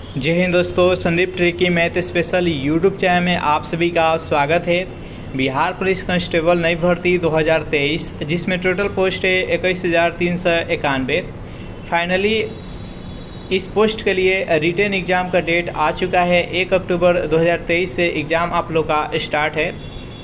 जय हिंद दोस्तों, Sandeep tricky math special YouTube channel में आप सभी का स्वागत है। बिहार पुलिस कांस्टेबल नई भर्ती 2023 जिसमें टोटल पोस्ट है 21,391। फाइनली इस पोस्ट के लिए रिटेन एग्ज़ाम का डेट आ चुका है। 1 अक्टूबर 2023 से एग्ज़ाम आप लोग का स्टार्ट है।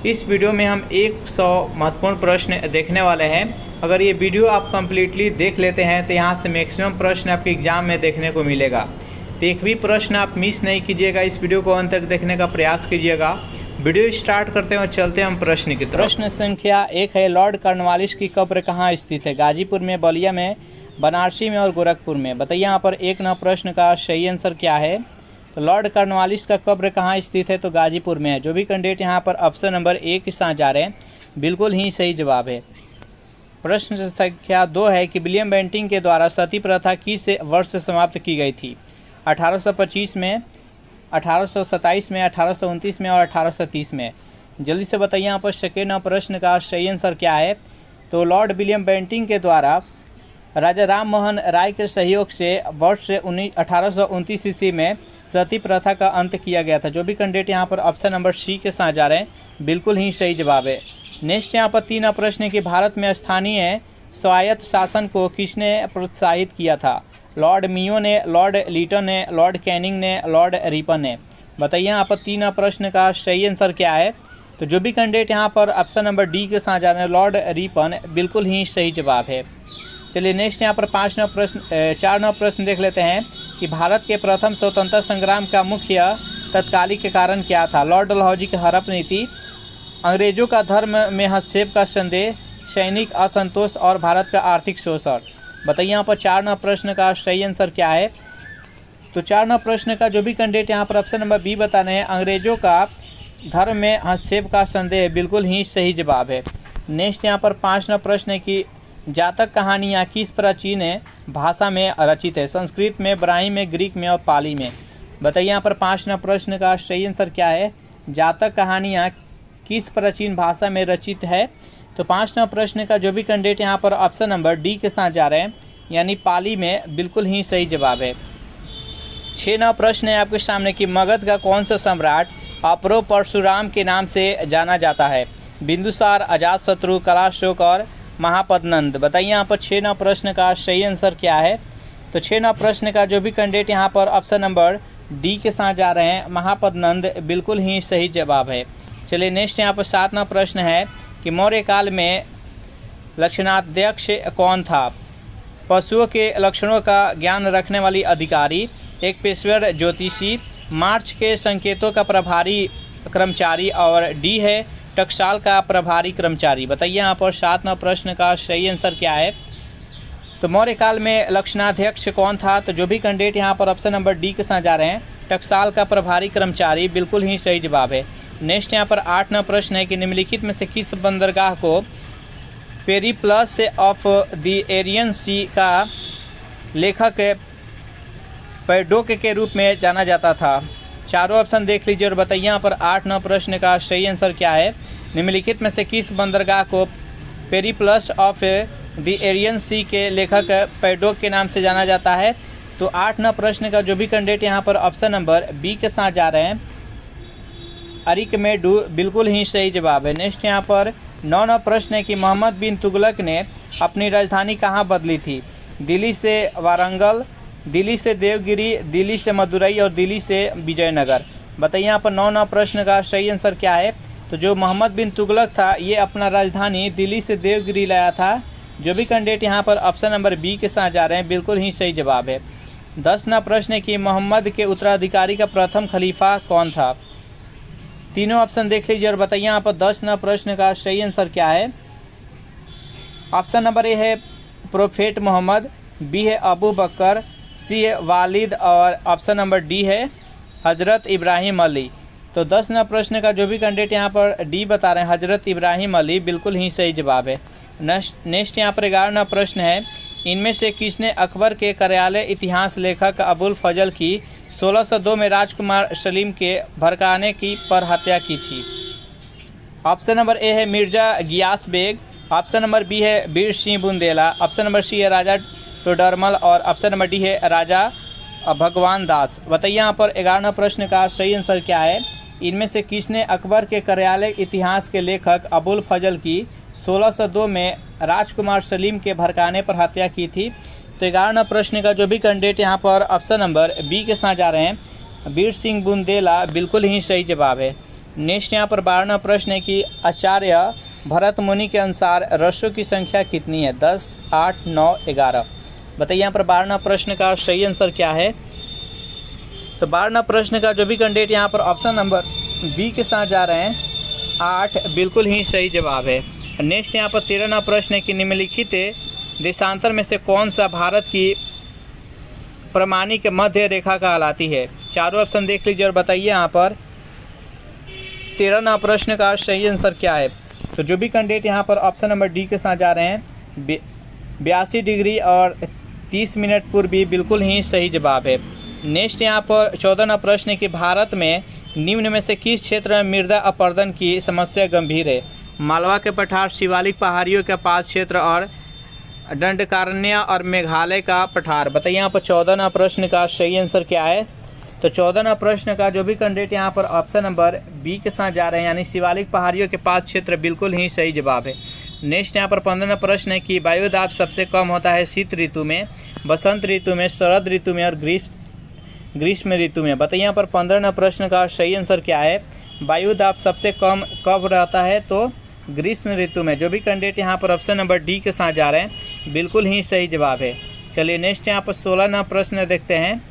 इस वीडियो में हम 100 महत्वपूर्ण प्रश्न देखने वाले हैं। अगर ये वीडियो आप कंप्लीटली देख लेते हैं तो यहाँ से मैक्सिमम प्रश्न आपके एग्ज़ाम में देखने को मिलेगा। तो एक भी प्रश्न आप मिस नहीं कीजिएगा, इस वीडियो को अंत तक देखने का प्रयास कीजिएगा। वीडियो स्टार्ट करते हैं और चलते हैं हम प्रश्न की तरफ। प्रश्न संख्या 1 है, लॉर्ड कॉर्नवालिस की कब्र कहाँ स्थित है? गाजीपुर में, बलिया में, बनारसी में और गोरखपुर में। बताइए यहाँ पर 1 नंबर प्रश्न का सही आंसर क्या है। तो लॉर्ड कॉर्नवालिस का कब्र कहाँ स्थित है? तो गाजीपुर में है। जो भी कैंडिडेट यहाँ पर ऑप्शन नंबर 1 के साथ जा रहे हैं बिल्कुल ही सही जवाब है। प्रश्न संख्या 2 है कि विलियम बेंटिंग के द्वारा सती प्रथा किस वर्ष से समाप्त की गई थी? 1825 में, 1827 में, 1829 में और 1830 में। जल्दी से बताइए यहाँ पर सेकेंड प्रश्न का सही आंसर क्या है। तो लॉर्ड विलियम बेंटिंग के द्वारा राजा राम मोहन राय के सहयोग से वर्ष 1829 ईस्वी में सती प्रथा का अंत किया गया था। जो भी कैंडिडेट यहाँ पर ऑप्शन नंबर सी के साथ जा रहे हैं बिल्कुल ही सही जवाब है। नेक्स्ट यहाँ पर 3 प्रश्न है कि भारत में स्थानीय स्वायत्त शासन को किसने प्रोत्साहित किया था? लॉर्ड मियो ने, लॉर्ड लीटन ने, लॉर्ड कैनिंग ने, लॉर्ड रिपन ने। बताइए यहाँ पर 3 प्रश्न का सही आंसर क्या है। तो जो भी कैंडिडेट यहाँ पर ऑप्शन नंबर डी के साथ जा रहे हैं लॉर्ड रिपन बिल्कुल ही सही जवाब है। चलिए नेक्स्ट यहाँ पर 4 नौ प्रश्न देख लेते हैं कि भारत के प्रथम स्वतंत्रता संग्राम का मुख्य तत्कालिक कारण क्या था? लॉर्ड डलहौजी की हड़प नीति, अंग्रेजों का धर्म में हस्तक्षेप का संदेह, सैनिक असंतोष और भारत का आर्थिक शोषण। बताइए यहाँ पर 4 नंबर प्रश्न का सही आंसर क्या है। तो 4 नंबर प्रश्न का जो भी कैंडिडेट यहाँ पर ऑप्शन नंबर बी बताने हैं अंग्रेजों का धर्म में हस्तक्षेप का संदेह बिल्कुल ही सही जवाब है। नेक्स्ट यहाँ पर 5 नंबर प्रश्न है कि जातक कहानियाँ किस प्राचीन भाषा में रचित है? संस्कृत में, ब्राह्मी में, ग्रीक में और पाली में। बताइए यहाँ पर 5 नंबर प्रश्न का सही आंसर क्या है। जातक कहानियाँ किस प्राचीन भाषा में रचित है? तो 5 नंबर प्रश्न का जो भी कैंडिडेट यहाँ पर ऑप्शन नंबर डी के साथ जा रहे हैं यानी पाली में बिल्कुल ही सही जवाब है। 6 नंबर प्रश्न है आपके सामने कि मगध का कौन सा सम्राट अप्रो परशुराम के नाम से जाना जाता है? बिंदुसार, अजातशत्रु, कलाशोक और महापद्नंद। बताइए यहाँ पर 6 नंबर प्रश्न का सही आंसर क्या है। तो 6 नंबर प्रश्न का जो भी कैंडिडेट यहाँ पर ऑप्शन नंबर डी के साथ जा रहे हैं महापद्नंद बिल्कुल ही सही जवाब है। चलिए नेक्स्ट यहाँ पर 7 नंबर प्रश्न है कि मौर्य काल में लक्षणाध्यक्ष कौन था? पशुओं के लक्षणों का ज्ञान रखने वाली अधिकारी, एक पेशेवर ज्योतिषी, मार्च के संकेतों का प्रभारी कर्मचारी और डी है टकसाल का प्रभारी कर्मचारी। बताइए यहाँ पर 7 नंबर प्रश्न का सही आंसर क्या है। तो मौर्य काल में लक्षणाध्यक्ष कौन था? तो जो भी कैंडिडेट यहाँ पर ऑप्शन नंबर डी के साथ जा रहे हैं टकसाल का प्रभारी कर्मचारी बिल्कुल ही सही जवाब है। नेक्स्ट यहाँ पर 8 नंबर प्रश्न है कि निम्नलिखित में से किस बंदरगाह को पेरिप्लस ऑफ द एरियन सी का लेखक पैडोक के रूप में जाना जाता था? चारों ऑप्शन देख लीजिए और बताइए यहाँ पर 8 नंबर प्रश्न का सही आंसर क्या है। निम्नलिखित में से किस बंदरगाह को पेरिप्लस ऑफ द एरियन सी के लेखक पैडोक के नाम से जाना जाता है? तो 8 नंबर प्रश्न का जो भी कैंडिडेट यहाँ पर ऑप्शन नंबर बी के साथ जा रहे हैं अरिकमेडू बिल्कुल ही सही जवाब है। नेक्स्ट यहाँ पर 9 नंबर प्रश्न है कि मोहम्मद बिन तुगलक ने अपनी राजधानी कहाँ बदली थी? दिल्ली से वारंगल, दिल्ली से देवगिरी, दिल्ली से मदुरई और दिल्ली से विजयनगर। बताइए यहाँ पर 9 नंबर प्रश्न का सही आंसर क्या है। तो जो मोहम्मद बिन तुगलक था ये अपना राजधानी दिल्ली से देवगिरी लाया था। जो भी कैंडिडेट यहाँ पर ऑप्शन नंबर बी के साथ जा रहे हैं बिल्कुल ही सही जवाब है। 10 नंबर प्रश्न है कि मोहम्मद के उत्तराधिकारी का प्रथम खलीफा कौन था? तीनों ऑप्शन देख लीजिए और बताइए यहाँ पर 10 नंबर प्रश्न का सही आंसर क्या है। ऑप्शन नंबर ए है प्रोफेट मोहम्मद, बी है अबू बकर, सी है वालिद और ऑप्शन नंबर डी है हजरत इब्राहिम अली। तो 10 नंबर प्रश्न का जो भी कैंडिडेट यहाँ पर डी बता रहे हैं हजरत इब्राहिम अली बिल्कुल ही सही जवाब है। नेक्स्ट यहाँ पर 11 नंबर प्रश्न है इनमें से किसने अकबर के कार्यालय इतिहास लेखक अबुल फजल की 1602 में राजकुमार सलीम के भड़काने की पर हत्या की थी? ऑप्शन नंबर ए है Mirza Ghiyas Beg, option number B है Bir Singh Bundela, option number C है राजा टोडरमल और ऑप्शन नंबर डी है राजा भगवान दास। बताइए यहाँ पर 11वां प्रश्न का सही आंसर क्या है। इनमें से किसने अकबर के कार्यालय इतिहास के लेखक अबुल फजल की 1602 में राजकुमार सलीम के भड़काने पर हत्या की थी। तो 11वां प्रश्न का जो भी कैंडिडेट यहाँ पर ऑप्शन नंबर बी के साथ जा रहे हैं वीर सिंह बुंदेला, बिल्कुल ही सही जवाब है। नेक्स्ट यहाँ पर 12वां प्रश्न है कि आचार्य भरत मुनि के अनुसार रसों की संख्या कितनी है। 10, 8, 9, 11। बताइए यहाँ पर 12वां प्रश्न का सही आंसर क्या है। तो 12वां प्रश्न का जो भी कैंडिडेट यहाँ पर ऑप्शन नंबर बी के साथ जा रहे हैं 8, बिल्कुल ही सही जवाब है। नेक्स्ट यहाँ पर 13वां प्रश्न है कि निम्नलिखित देशांतर में से कौन सा भारत की प्रमाणिक मध्य रेखा कहलाती है। चारों ऑप्शन देख लीजिए और बताइए यहाँ पर 13वां प्रश्न का सही आंसर क्या है। तो जो भी कैंडिडेट यहाँ पर ऑप्शन नंबर डी के साथ जा रहे हैं 82 डिग्री और 30 मिनट पूर्वी, बिल्कुल ही सही जवाब है। नेक्स्ट यहाँ पर 14वां प्रश्न है कि भारत में निम्न में से किस क्षेत्र में मृदा अपरदन की समस्या गंभीर है। मालवा के पठार, शिवालिक पहाड़ियों के पास क्षेत्र और दंडकारण्य और मेघालय का पठार। बताइए यहाँ पर 14वां प्रश्न का सही आंसर क्या है। तो 14वां प्रश्न का जो भी कैंडिडेट यहाँ पर ऑप्शन नंबर बी के साथ जा रहे हैं यानी शिवालिक पहाड़ियों के पास क्षेत्र, बिल्कुल ही सही जवाब है। नेक्स्ट यहाँ पर 15वां प्रश्न है कि वायुदाब सबसे कम होता है शीत ऋतु में, बसंत ऋतु में, शरद ऋतु में और ग्रीष्म ऋतु में। बताइए यहाँ पर 15वां प्रश्न का सही आंसर क्या है। वायुदाब सबसे कम कब रहता है। तो ग्रीष्म ऋतु में। जो भी कैंडिडेट यहाँ पर ऑप्शन नंबर डी के साथ जा रहे हैं, बिल्कुल ही सही जवाब है। चलिए नेक्स्ट यहाँ पर 16वां प्रश्न देखते हैं।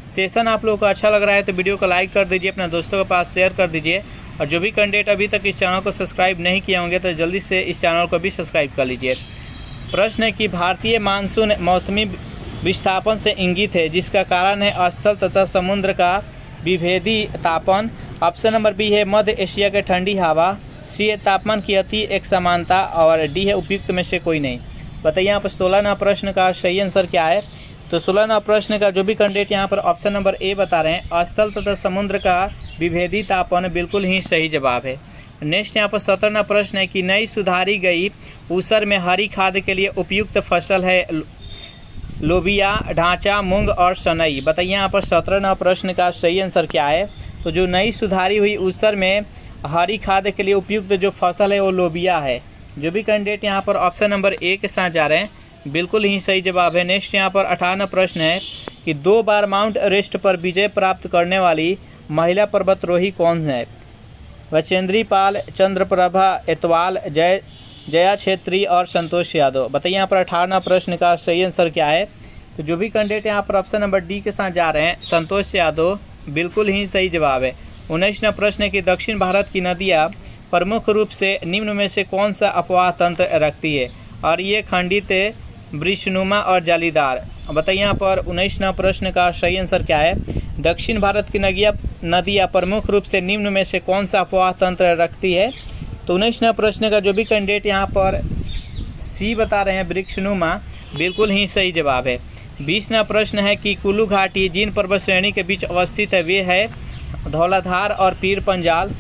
सेशन आप लोगों को अच्छा लग रहा है तो वीडियो को लाइक कर दीजिए, अपने दोस्तों के पास शेयर कर दीजिए और जो भी कैंडिडेट अभी तक इस चैनल को सब्सक्राइब नहीं किए होंगे तो जल्दी से इस चैनल को भी सब्सक्राइब कर लीजिए। प्रश्न है कि भारतीय मानसून मौसमी विस्थापन से इंगित है जिसका कारण है स्थल तथा समुद्र का विभेदी तापन। ऑप्शन नंबर बी है मध्य एशिया के ठंडी हवा, सी है तापमान की अति एक समानता और डी है उपयुक्त में से कोई नहीं। बताइए यहाँ पर 16वां प्रश्न का सही आंसर क्या है। तो 16वां प्रश्न का जो भी कैंडिडेट यहाँ पर ऑप्शन नंबर ए बता रहे हैं स्थल तथा समुद्र का विभेदी तापन, बिल्कुल ही सही जवाब है। नेक्स्ट यहाँ पर 17वां प्रश्न है कि नई सुधारी गई ऊसर में हरी खाद के लिए उपयुक्त फसल है लोबिया, ढांचा, मूंग और सनई। बताइए यहाँ पर 17वां प्रश्न का सही आंसर क्या है। तो जो नई सुधारी हुई ऊसर में हरी खाद के लिए उपयुक्त जो फसल है वो लोबिया है। जो भी कैंडिडेट यहाँ पर ऑप्शन नंबर ए के साथ जा रहे हैं, बिल्कुल ही सही जवाब है। नेक्स्ट यहाँ पर 18वां प्रश्न है कि 2 बार माउंट एवरेस्ट पर विजय प्राप्त करने वाली महिला पर्वतारोही कौन है। बचेंद्री पाल, चंद्रप्रभा एतवाल, जया छेत्री और संतोष यादव। बताइए यहाँ पर 18वां प्रश्न का सही आंसर क्या है। तो जो भी कैंडिडेट यहाँ पर ऑप्शन नंबर डी के साथ जा रहे हैं संतोष यादव, बिल्कुल ही सही जवाब है। 19वां प्रश्न है कि दक्षिण भारत की नदियाँ प्रमुख रूप से निम्न में से कौन सा अपवाह तंत्र रखती है और ये खंडित, वृक्षनुमा और जालीदार। बताइए यहाँ पर 19वां प्रश्न का सही आंसर क्या है। दक्षिण भारत की नदियाँ प्रमुख रूप से निम्न में से कौन सा अपवाह तंत्र रखती है। तो 19वां प्रश्न का जो भी कैंडिडेट यहाँ पर सी बता रहे हैं वृक्षनुमा, बिल्कुल ही सही जवाब है। 20वां प्रश्न है कि कुल्लू घाटी जिन पर्वत श्रेणी के बीच अवस्थित है वे है धौलाधार और पीर पंजाल,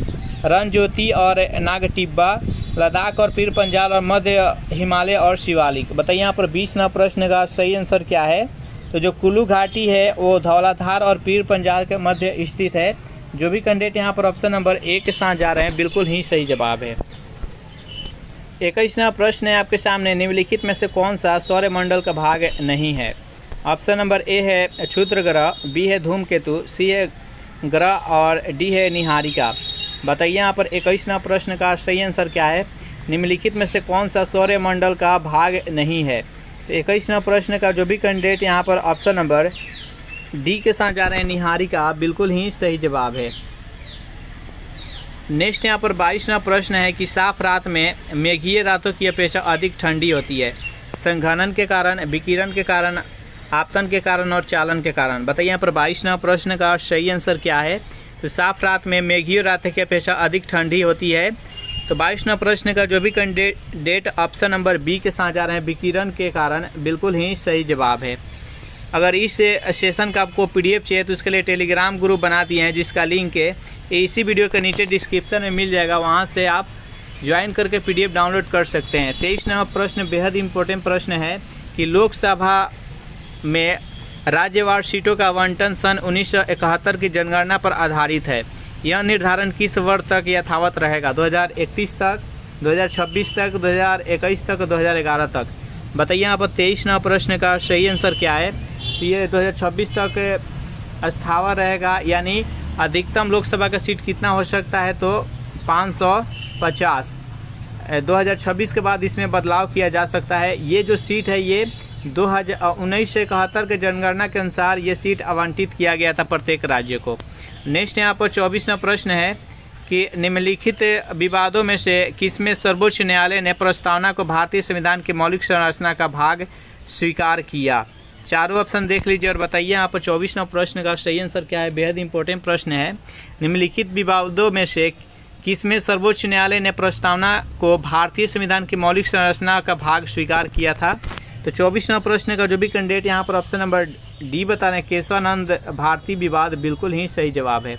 रणज्योति और नागटिब्बा, लद्दाख और पीर पंजाल और मध्य हिमालय और शिवालिक। बताइए यहाँ पर 20वां प्रश्न का सही आंसर क्या है। तो जो कुल्लू घाटी है वो धौलाधार और पीर पंजाल के मध्य स्थित है। जो भी कैंडिडेट यहाँ पर ऑप्शन नंबर ए के साथ जा रहे हैं, बिल्कुल ही सही जवाब है। 21वां प्रश्न है आपके सामने, निम्नलिखित में से कौन सा सौरमंडल का भाग नहीं है। ऑप्शन नंबर ए है क्षुद्र ग्रह, बी है धूमकेतु, सी है ग्रह और डी है निहारिका। बताइए यहाँ पर 21वां प्रश्न का सही आंसर क्या है। निम्नलिखित में से कौन सा सौरमंडल का भाग नहीं है। तो 21वां प्रश्न का जो भी कैंडिडेट यहाँ पर ऑप्शन नंबर डी के साथ जा रहे हैं निहारिका, बिल्कुल ही सही जवाब है। नेक्स्ट यहाँ पर 22वां प्रश्न है कि साफ रात में मेघीय रातों की अपेक्षा अधिक ठंडी होती है संघनन के कारण, विकिरण के कारण, आपतन के कारण और चालन के कारण। बताइए यहाँ पर 22वां प्रश्न का सही आंसर क्या है। तो साफ रात में मेघीय रातों की अपेक्षा अधिक ठंडी होती है। तो 22वां प्रश्न का जो भी कैंडिडेट ऑप्शन नंबर बी के साथ जा रहे हैं विकिरण के कारण, बिल्कुल ही सही जवाब है। अगर इस सेशन का आपको पीडीएफ चाहिए तो उसके लिए टेलीग्राम ग्रुप बना दिए हैं जिसका लिंक है इसी वीडियो के नीचे डिस्क्रिप्शन में मिल जाएगा, वहां से आप ज्वाइन करके पीडीएफ डाउनलोड कर सकते हैं। 23वां प्रश्न बेहद इंपॉर्टेंट प्रश्न है कि लोकसभा में राज्यवार सीटों का आवंटन सन 1971 की जनगणना पर आधारित है। यह निर्धारण किस वर्ष तक यथावत रहेगा? 2031 तक, 2026 तक, 2021 तक, 2011 तक। बताइए यहाँ पर 23 नंबर प्रश्न का सही आंसर क्या है? तो ये 2026 तक स्थावर रहेगा, यानी अधिकतम लोकसभा का सीट कितना हो सकता है? तो 550। 2026 के बाद इसमें बदलाव किया जा सकता है। ये जो सीट है ये 1971 के जनगणना के अनुसार ये सीट आवंटित किया गया था प्रत्येक राज्य को। नेक्स्ट यहाँ पर 24वां प्रश्न है कि निम्नलिखित विवादों में से किसमें सर्वोच्च न्यायालय ने प्रस्तावना को भारतीय संविधान की मौलिक संरचना का भाग स्वीकार किया? चारों ऑप्शन देख लीजिए और बताइए यहाँ पर 24वां प्रश्न का सही आंसर क्या है। बेहद इंपॉर्टेंट प्रश्न है। निम्नलिखित विवादों में से किसमें सर्वोच्च न्यायालय ने प्रस्तावना को भारतीय संविधान की मौलिक संरचना का भाग स्वीकार किया था? तो 24वां प्रश्न का जो भी कैंडिडेट यहाँ पर ऑप्शन नंबर डी बता रहे हैं, केशवानंद भारती विवाद, बिल्कुल ही सही जवाब है।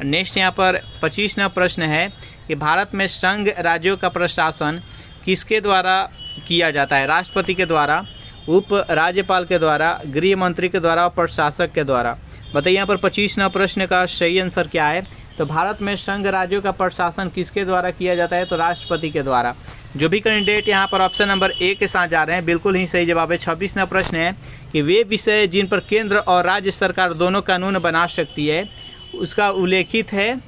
नेक्स्ट यहाँ पर 25वां प्रश्न है कि भारत में संघ राज्यों का प्रशासन किसके द्वारा किया जाता है? राष्ट्रपति के द्वारा, उप राज्यपाल के द्वारा, गृह मंत्री के द्वारा और प्रशासक के द्वारा। बताइए यहाँ पर 25वां प्रश्न का सही आंसर क्या है? तो भारत में संघ राज्यों का प्रशासन किसके द्वारा किया जाता है? तो राष्ट्रपति के द्वारा। जो भी कैंडिडेट यहाँ पर ऑप्शन नंबर ए के साथ जा रहे हैं, बिल्कुल ही सही जवाब है। 26वां प्रश्न है कि वे विषय जिन पर केंद्र और राज्य सरकार दोनों कानून बना सकती है, उसका उल्लेखित है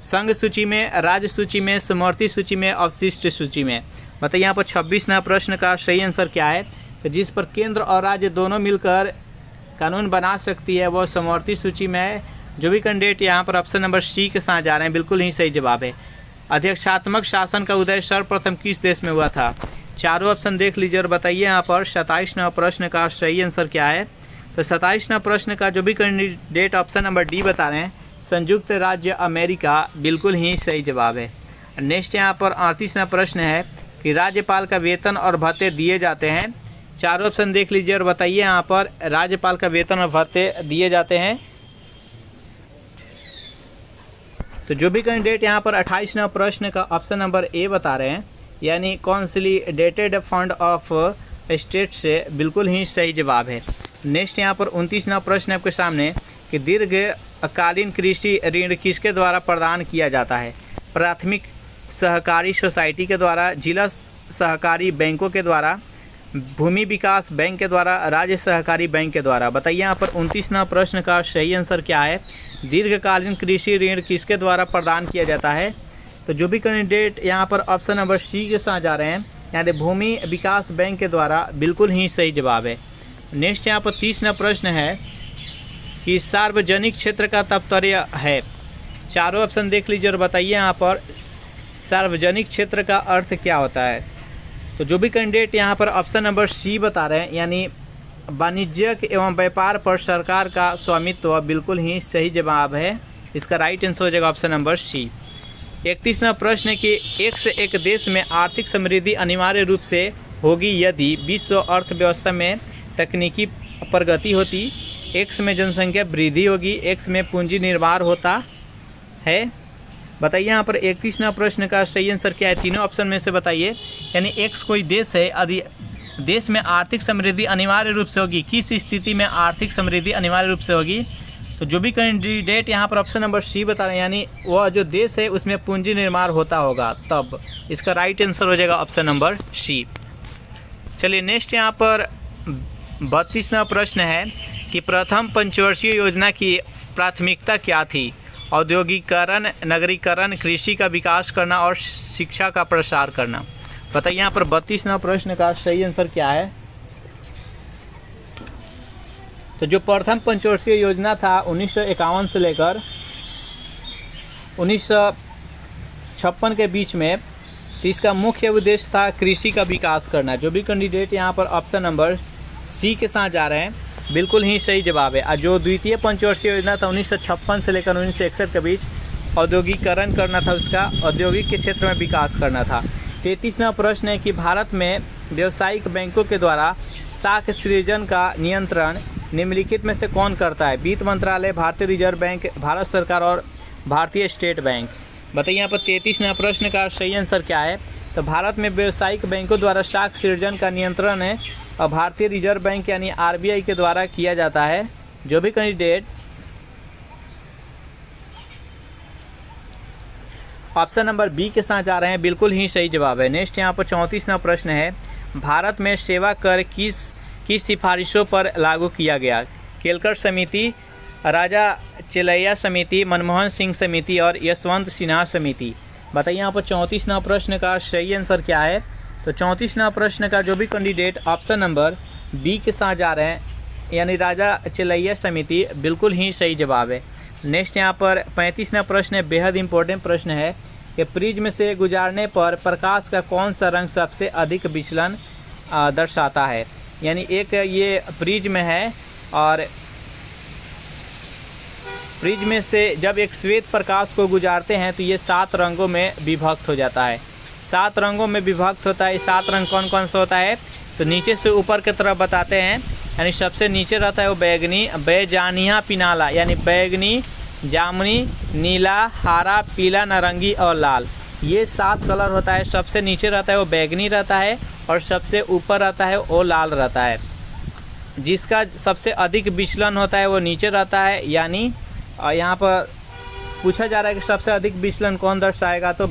संघ सूची में, राज्य सूची में, समवर्ती सूची में, अवशिष्ट सूची में। बताइए यहाँ पर 26वां प्रश्न का सही आंसर क्या है? तो जिस पर केंद्र और राज्य दोनों मिलकर कानून बना सकती है वो समवर्ती सूची में है। जो भी कैंडिडेट यहाँ पर ऑप्शन नंबर सी के साथ जा रहे हैं, बिल्कुल ही सही जवाब है। अध्यक्षात्मक शासन का उदय सर्वप्रथम किस देश में हुआ था? चारों ऑप्शन देख लीजिए और बताइए यहाँ पर 27वां प्रश्न का सही आंसर क्या है? तो 27वां प्रश्न का जो भी कैंडिडेट ऑप्शन नंबर डी बता रहे हैं, संयुक्त राज्य अमेरिका, बिल्कुल ही सही जवाब है। नेक्स्ट यहाँ पर 38वां प्रश्न है कि राज्यपाल का वेतन और भत्ते दिए जाते हैं। चारों ऑप्शन देख लीजिए और बताइए यहाँ पर राज्यपाल का वेतन और भत्ते दिए जाते हैं। तो जो भी कैंडिडेट यहाँ पर 28वां प्रश्न का ऑप्शन नंबर ए बता रहे हैं, यानी कॉन्सोलिडेटेड फंड ऑफ स्टेट से, बिल्कुल ही सही जवाब है। नेक्स्ट यहाँ पर 29वां प्रश्न आपके सामने कि दीर्घकालीन कृषि ऋण किसके द्वारा प्रदान किया जाता है? प्राथमिक सहकारी सोसाइटी के द्वारा, जिला सहकारी बैंकों के द्वारा, भूमि विकास बैंक के द्वारा, राज्य सहकारी बैंक के द्वारा। बताइए यहाँ पर 29वां प्रश्न का सही आंसर क्या है? दीर्घकालीन कृषि ऋण किसके द्वारा प्रदान किया जाता है? तो जो भी कैंडिडेट यहाँ पर ऑप्शन नंबर सी के साथ जा रहे हैं, यानी भूमि विकास बैंक के द्वारा, बिल्कुल ही सही जवाब है। नेक्स्ट यहाँ पर 30वां प्रश्न है कि सार्वजनिक क्षेत्र का तात्पर्य है। चारों ऑप्शन देख लीजिए और बताइए यहाँ पर सार्वजनिक क्षेत्र का अर्थ क्या होता है? तो जो भी कैंडिडेट यहाँ पर ऑप्शन नंबर सी बता रहे हैं, यानी वाणिज्यिक एवं व्यापार पर सरकार का स्वामित्व, बिल्कुल ही सही जवाब है। इसका राइट आंसर हो जाएगा ऑप्शन नंबर सी। 31वां प्रश्न है कि एक से एक देश में आर्थिक समृद्धि अनिवार्य रूप से होगी यदि विश्व अर्थव्यवस्था में तकनीकी प्रगति होती, एक्स में जनसंख्या वृद्धि होगी, एक्स में पूंजी निर्माण होता है। बताइए यहाँ पर 31वां प्रश्न का सही आंसर क्या है? तीनों ऑप्शन में से बताइए। यानी एक्स कोई देश है, यदि देश में आर्थिक समृद्धि अनिवार्य रूप से होगी, किस स्थिति में आर्थिक समृद्धि अनिवार्य रूप से होगी? तो जो भी कैंडिडेट यहाँ पर ऑप्शन नंबर सी बता रहे हैं, यानी वह जो देश है उसमें पूंजी निर्माण होता होगा तब। इसका राइट आंसर हो जाएगा ऑप्शन नंबर सी। चलिए नेक्स्ट यहाँ पर 32वां प्रश्न है कि प्रथम पंचवर्षीय योजना की प्राथमिकता क्या थी? औद्योगिकीकरण, नगरीकरण, कृषि का विकास करना और शिक्षा का प्रसार करना। बताइए यहाँ पर 32वां प्रश्न का सही आंसर क्या है? तो जो प्रथम पंचवर्षीय योजना था 1951 से लेकर 1956 के बीच में, तो इसका मुख्य उद्देश्य था कृषि का विकास करना। जो भी कैंडिडेट यहाँ पर ऑप्शन नंबर सी के साथ जा रहे हैं, बिल्कुल ही सही जवाब है। और जो द्वितीय पंचवर्षीय योजना था 1956 से लेकर 1961 के बीच, औद्योगिकीकरण करना था, उसका औद्योगिक के क्षेत्र में विकास करना था। 33वां प्रश्न है कि भारत में व्यावसायिक बैंकों के द्वारा साख सृजन का नियंत्रण निम्नलिखित में से कौन करता है? वित्त मंत्रालय, भारतीय रिजर्व बैंक, भारत सरकार और भारतीय स्टेट बैंक। बताइए यहाँ पर 33वां प्रश्न का सही आंसर क्या है? तो भारत में व्यावसायिक बैंकों द्वारा साख सृजन का नियंत्रण है और भारतीय रिजर्व बैंक यानी RBI के द्वारा किया जाता है। जो भी कैंडिडेट ऑप्शन नंबर बी के साथ जा रहे हैं बिल्कुल ही सही जवाब है। नेक्स्ट यहाँ पर 34वां प्रश्न है, भारत में सेवा कर किस सिफारिशों पर लागू किया गया? केलकर समिति, राजा चेलैया समिति, मनमोहन सिंह समिति और यशवंत सिन्हा समिति। बताइए यहाँ पर 34वां प्रश्न का सही आंसर क्या है? तो 34वां प्रश्न का जो भी कैंडिडेट ऑप्शन नंबर बी के साथ जा रहे हैं यानी राजा चेलैया समिति, बिल्कुल ही सही जवाब है। नेक्स्ट यहाँ पर 35वां प्रश्न है, बेहद इंपॉर्टेंट प्रश्न है कि प्रिज्म से गुजारने पर प्रकाश का कौन सा रंग सबसे अधिक विचलन दर्शाता है? यानी एक ये प्रिज्म है और प्रिज्म से जब एक श्वेत प्रकाश को गुजारते हैं तो ये 7 रंगों में विभक्त हो जाता है। 7 रंगों में विभक्त होता है। 7 रंग कौन कौन सा होता है? तो नीचे से ऊपर की तरफ बताते हैं। यानी सबसे नीचे रहता है वो बैगनी, बैजानिया पिनाला, यानी बैगनी, जामुनी, नीला, हरा, पीला, नारंगी और लाल। ये 7 कलर होता है। सबसे नीचे रहता है वो बैगनी रहता है और सबसे ऊपर रहता है वो लाल रहता है। जिसका सबसे अधिक विचलन होता है वो नीचे रहता है। यानी यहाँ पर पूछा जा रहा है कि सबसे अधिक विचलन कौन दर्शाएगा? तो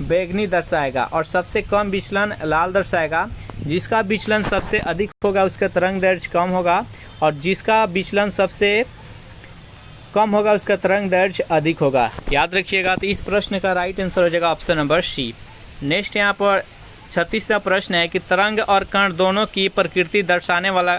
बैगनी दर्शाएगा और सबसे कम विचलन लाल दर्शाएगा। जिसका विचलन सबसे अधिक होगा उसका तरंग दैर्ध्य कम होगा और जिसका विचलन सबसे कम होगा उसका तरंग दैर्ध्य अधिक होगा। याद रखिएगा। तो इस प्रश्न का राइट आंसर हो जाएगा ऑप्शन नंबर सी। नेक्स्ट यहाँ पर 36वां प्रश्न है कि तरंग और कण दोनों की प्रकृति दर्शाने वाला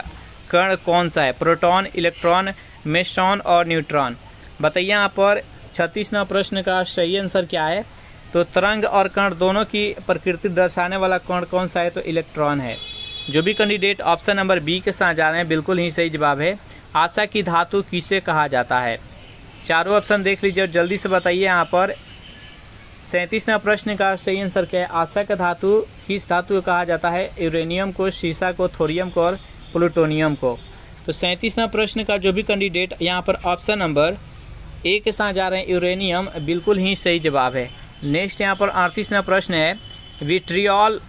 कण कौन सा है? प्रोटॉन, इलेक्ट्रॉन, मेसॉन और न्यूट्रॉन। बताइए यहाँ पर 36वां प्रश्न का सही आंसर क्या है? तो तरंग और कण दोनों की प्रकृति दर्शाने वाला कण कौन सा है? तो इलेक्ट्रॉन है। जो भी कैंडिडेट ऑप्शन नंबर बी के साथ जा रहे हैं बिल्कुल ही सही जवाब है। आशा की धातु किसे कहा जाता है? चारों ऑप्शन देख लीजिए और जल्दी से बताइए। यहाँ पर 37वां प्रश्न का सही आंसर क्या है? आशा का धातु किस धातु को कहा जाता है? यूरेनियम को, सीसा को, थोरियम को और प्लूटोनियम को। तो 37वां प्रश्न का जो भी कैंडिडेट यहाँ पर ऑप्शन नंबर ए के साथ जा रहे हैं यूरेनियम, बिल्कुल ही सही जवाब है। नेक्स्ट यहाँ पर 38वां प्रश्न है, विट्रियोल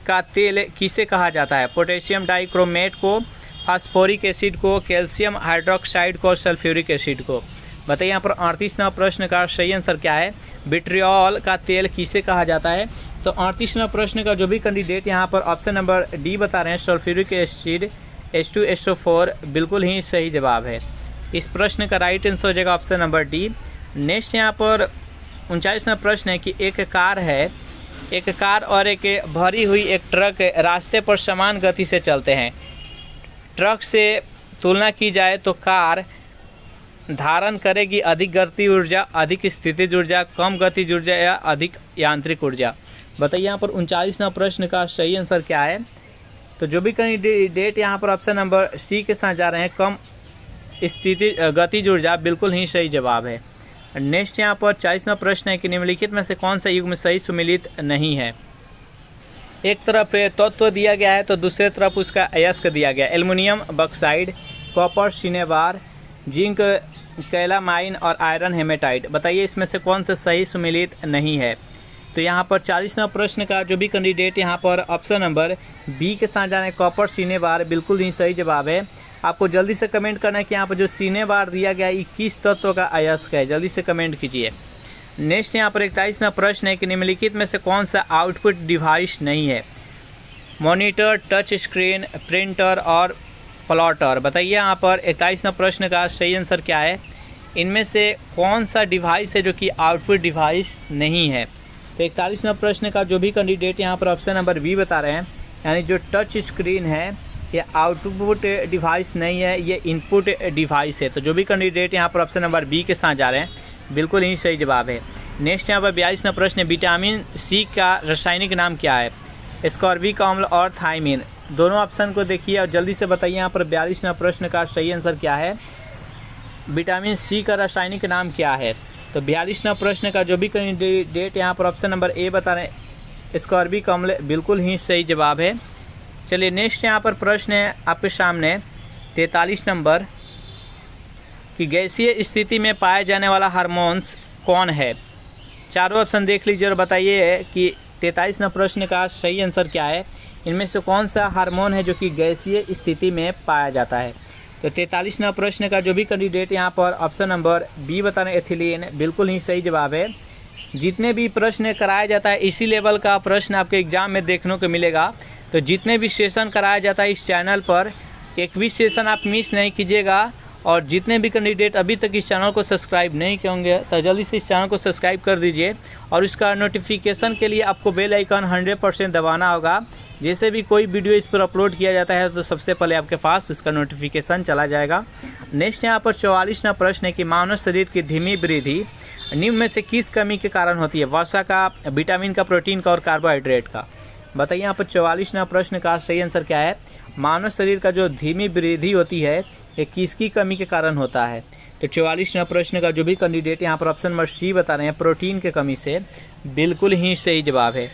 का तेल किसे कहा जाता है? पोटेशियम डाइक्रोमेट को, फास्फोरिक एसिड को, कैल्शियम हाइड्रोक्साइड को, सल्फ्यूरिक एसिड को। बताइए यहाँ पर 38वां प्रश्न का सही आंसर क्या है? विट्रियोल का तेल किसे कहा जाता है? तो 38वां प्रश्न का जो भी कैंडिडेट यहाँ पर ऑप्शन नंबर डी बता रहे हैं सल्फ्यूरिक एसिड H2SO4, बिल्कुल ही सही जवाब है। इस प्रश्न का राइट आंसर हो जाएगा ऑप्शन नंबर डी। नेक्स्ट यहाँ पर 39वां प्रश्न है कि एक कार और एक भरी हुई एक ट्रक रास्ते पर समान गति से चलते हैं। ट्रक से तुलना की जाए तो कार धारण करेगी अधिक गति ऊर्जा, अधिक स्थितिज ऊर्जा, कम गतिज ऊर्जा या अधिक यांत्रिक ऊर्जा। बताइए यहाँ पर 39वां प्रश्न का सही आंसर क्या है? तो जो भी कैंडिडेट यहाँ पर ऑप्शन नंबर सी के साथ जा रहे हैं कम स्थिति गतिज ऊर्जा, बिल्कुल ही सही जवाब है। नेक्स्ट यहाँ पर 40वां प्रश्न है कि निम्नलिखित में से कौन सा युग्म सही सुमेलित नहीं है? एक तरफ तत्व दिया गया है तो दूसरे तरफ उसका अयस्क दिया गया। Aluminium bauxite, copper cinnabar, zinc calamine और आयरन हेमेटाइट। बताइए इसमें से कौन सा सही सुमेलित नहीं है? तो यहाँ पर 40वां प्रश्न का जो भी कैंडिडेट यहाँ पर ऑप्शन नंबर बी के साथ जाना है कॉपर सिनेबार, बिल्कुल ही सही जवाब है। आपको जल्दी से कमेंट करना है कि यहाँ पर जो सिनेबार दिया गया है किस तत्व का अयस्क है, जल्दी से कमेंट कीजिए। नेक्स्ट यहाँ पर 41वां प्रश्न है कि निम्नलिखित में से कौन सा आउटपुट डिवाइस नहीं है? मॉनिटर, टच स्क्रीन, प्रिंटर और प्लॉटर। बताइए यहाँ पर 41वां प्रश्न का सही आंसर क्या है? इनमें से कौन सा डिवाइस है जो कि आउटपुट डिवाइस नहीं है? तो 41वां प्रश्न का जो भी कैंडिडेट यहाँ पर ऑप्शन नंबर बी बता रहे हैं, यानी जो टच स्क्रीन है ये आउटपुट डिवाइस नहीं है, ये इनपुट डिवाइस है। तो जो भी कैंडिडेट यहाँ पर ऑप्शन नंबर बी के साथ जा रहे हैं बिल्कुल ही सही जवाब है। नेक्स्ट यहाँ पर 42वां प्रश्न है, विटामिन सी का रासायनिक नाम क्या है? एस्कॉर्बिक अम्ल और थायमिन। दोनों ऑप्शन को देखिए और जल्दी से बताइए यहाँ पर 42वां प्रश्न का सही आंसर क्या है? विटामिन सी का रासायनिक नाम क्या है? तो 42वां प्रश्न का जो भी कैंडिडेट यहाँ पर ऑप्शन नंबर ए बता रहे हैं एस्कॉर्बिक अम्ल, बिल्कुल ही सही जवाब है। चलिए नेक्स्ट यहाँ पर प्रश्न है आपके सामने 43 नंबर कि गैसीय स्थिति में पाए जाने वाला हार्मोन्स कौन है? चारों ऑप्शन देख लीजिए और बताइए कि 43वां प्रश्न का सही आंसर क्या है? इनमें से कौन सा हार्मोन है जो कि गैसीय स्थिति में पाया जाता है? तो 43वां प्रश्न का जो भी कैंडिडेट यहाँ पर ऑप्शन नंबर बी बता रहे हैं एथिलीन, बिल्कुल ही सही जवाब है। जितने भी प्रश्न कराया जाता है इसी लेवल का प्रश्न आपके एग्जाम में देखने को मिलेगा। तो जितने भी सेशन कराया जाता है इस चैनल पर एक भी सेशन आप मिस नहीं कीजिएगा। और जितने भी कैंडिडेट अभी तक इस चैनल को सब्सक्राइब नहीं किए होंगे तो जल्दी से इस चैनल को सब्सक्राइब कर दीजिए और उसका नोटिफिकेशन के लिए आपको बेल आइकन 100% दबाना होगा। जैसे भी कोई वीडियो इस पर अपलोड किया जाता है तो सबसे पहले आपके पास उसका नोटिफिकेशन चला जाएगा। नेक्स्ट यहाँ पर 44वां प्रश्न है कि मानव शरीर की धीमी वृद्धि निम्न में से किस कमी के कारण होती है? वसा का, विटामिन का, प्रोटीन का और कार्बोहाइड्रेट का। बताइए यहाँ पर 44वां प्रश्न का सही आंसर क्या है? मानव शरीर का जो धीमी वृद्धि होती है ये किसकी कमी के कारण होता है? तो 44वां प्रश्न का जो भी कैंडिडेट यहाँ पर ऑप्शन नंबर सी बता रहे हैं प्रोटीन के कमी से, बिल्कुल ही सही जवाब है।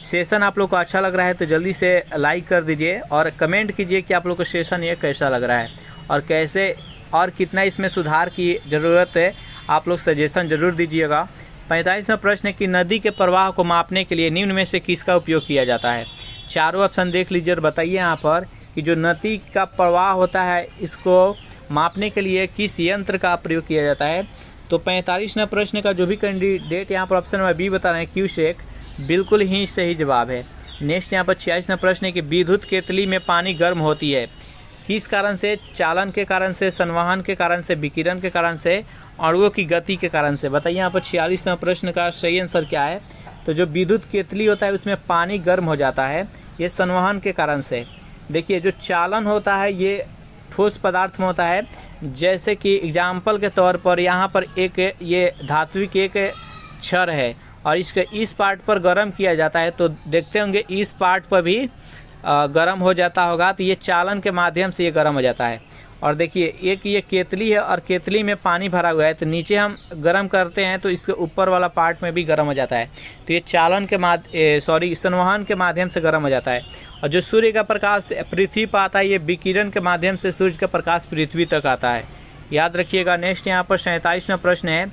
सेशन आप लोग को अच्छा लग रहा है तो जल्दी से लाइक कर दीजिए और कमेंट कीजिए कि आप लोग को सेशन ये कैसा लग रहा है और कैसे और कितना इसमें सुधार की ज़रूरत है, आप लोग सजेशन ज़रूर दीजिएगा। 45वां प्रश्न है कि नदी के प्रवाह को मापने के लिए निम्न में से किसका उपयोग किया जाता है? चारों ऑप्शन देख लीजिए और बताइए यहाँ पर कि जो नदी का प्रवाह होता है इसको मापने के लिए किस यंत्र का प्रयोग किया जाता है? तो 45वां प्रश्न का जो भी कैंडिडेट यहाँ पर ऑप्शन नंबर बी बता रहे हैं क्यूसेक, बिल्कुल ही सही जवाब है। नेक्स्ट यहाँ पर 46वां प्रश्न है कि विद्युत केतली में पानी गर्म होती है किस कारण से? चालन के कारण से, संवहन के कारण से, विकिरण के कारण से, अणुओं की गति के कारण से। बताइए यहाँ पर 46वां प्रश्न का सही आंसर क्या है? तो जो विद्युत केतली होता है उसमें पानी गर्म हो जाता है, ये संवहन के कारण से। देखिए जो चालन होता है ये ठोस पदार्थ में होता है, जैसे कि एग्जाम्पल के तौर पर यहाँ पर एक ये धात्विक एक क्षर है और इसके इस पार्ट पर गर्म किया जाता है तो देखते होंगे इस पार्ट पर भी गर्म हो जाता होगा, तो ये चालन के माध्यम से ये गर्म हो जाता है। और देखिए एक ये केतली है और केतली में पानी भरा हुआ है तो नीचे हम गर्म करते हैं तो इसके ऊपर वाला पार्ट में भी गर्म हो जाता है, तो ये चालन के संवहन के माध्यम से गर्म हो जाता है। और जो सूर्य का प्रकाश पृथ्वी पर आता है ये विकिरण के माध्यम से सूर्य का प्रकाश पृथ्वी तक आता है, याद रखिएगा। नेक्स्ट यहाँ पर 47वां प्रश्न है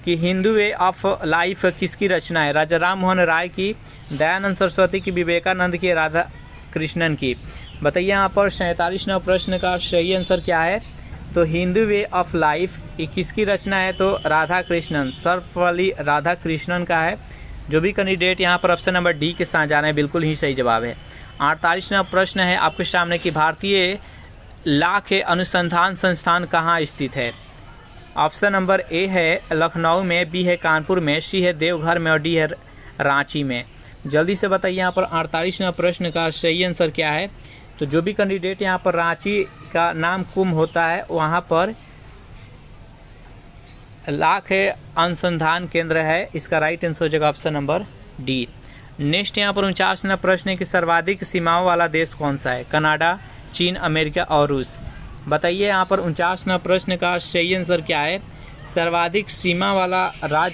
कि हिंदू वे ऑफ लाइफ किसकी रचना है? राजा राम मोहन राय की, दयानंद सरस्वती की, विवेकानंद की, राधा कृष्णन की। बताइए यहाँ पर 47वां प्रश्न का सही आंसर क्या है? तो हिंदू वे ऑफ लाइफ ये किसकी रचना है? तो राधा कृष्णन, सर्वपल्ली राधा कृष्णन का है। जो भी कैंडिडेट यहाँ पर ऑप्शन नंबर डी के साथ जा रहे हैं बिल्कुल ही सही जवाब है। 48वां प्रश्न है आपके सामने कि भारतीय लाख अनुसंधान संस्थान कहाँ स्थित है? ऑप्शन नंबर ए है लखनऊ में, बी है कानपुर में, सी है देवघर में और डी है रांची में। जल्दी से बताइए यहाँ पर 48वां प्रश्न का सही आंसर क्या है? तो जो भी कैंडिडेट यहाँ पर रांची का नाम कुंभ होता है वहाँ पर लाख अनुसंधान केंद्र है, इसका राइट आंसर हो जाएगा ऑप्शन नंबर डी। नेक्स्ट यहाँ पर 49वां प्रश्न है कि सर्वाधिक सीमाओं वाला देश कौन सा है? कनाडा, चीन, अमेरिका और रूस। बताइए यहाँ पर 49वां प्रश्न का सही आंसर क्या है? सर्वाधिक सीमा वाला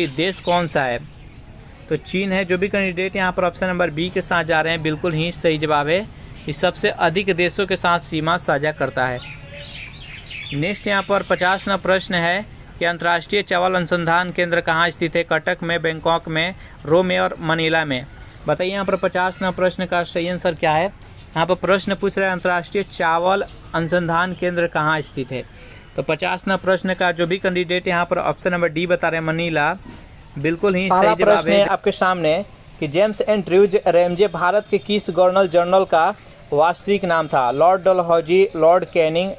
देश कौन सा है? तो चीन है। जो भी कैंडिडेट यहाँ पर ऑप्शन नंबर बी के साथ जा रहे हैं बिल्कुल ही सही जवाब है, ये सबसे अधिक देशों के साथ सीमा साझा करता है। नेक्स्ट यहाँ पर 50वां प्रश्न है कि अंतर्राष्ट्रीय चावल अनुसंधान केंद्र कहाँ स्थित है? कटक में, बैंकॉक में, रोम में और मनीला में। बताइए यहाँ पर 50वां प्रश्न का सही आंसर क्या है? यहाँ पर प्रश्न पूछ रहे हैं अंतर्राष्ट्रीय चावल अनुसंधान केंद्र कहाँ स्थित है? तो 50वां प्रश्न का जो भी कैंडिडेट यहाँ पर ऑप्शन नंबर डी बता रहे हैं मनीला, बिल्कुल ही सही जवाब है। आपके सामने कि जेम्स एंड्रयूज रैमजे भारत के किस गवर्नर जनरल का वास्तविक नाम था? Lord Dalhousie, Lord Canning,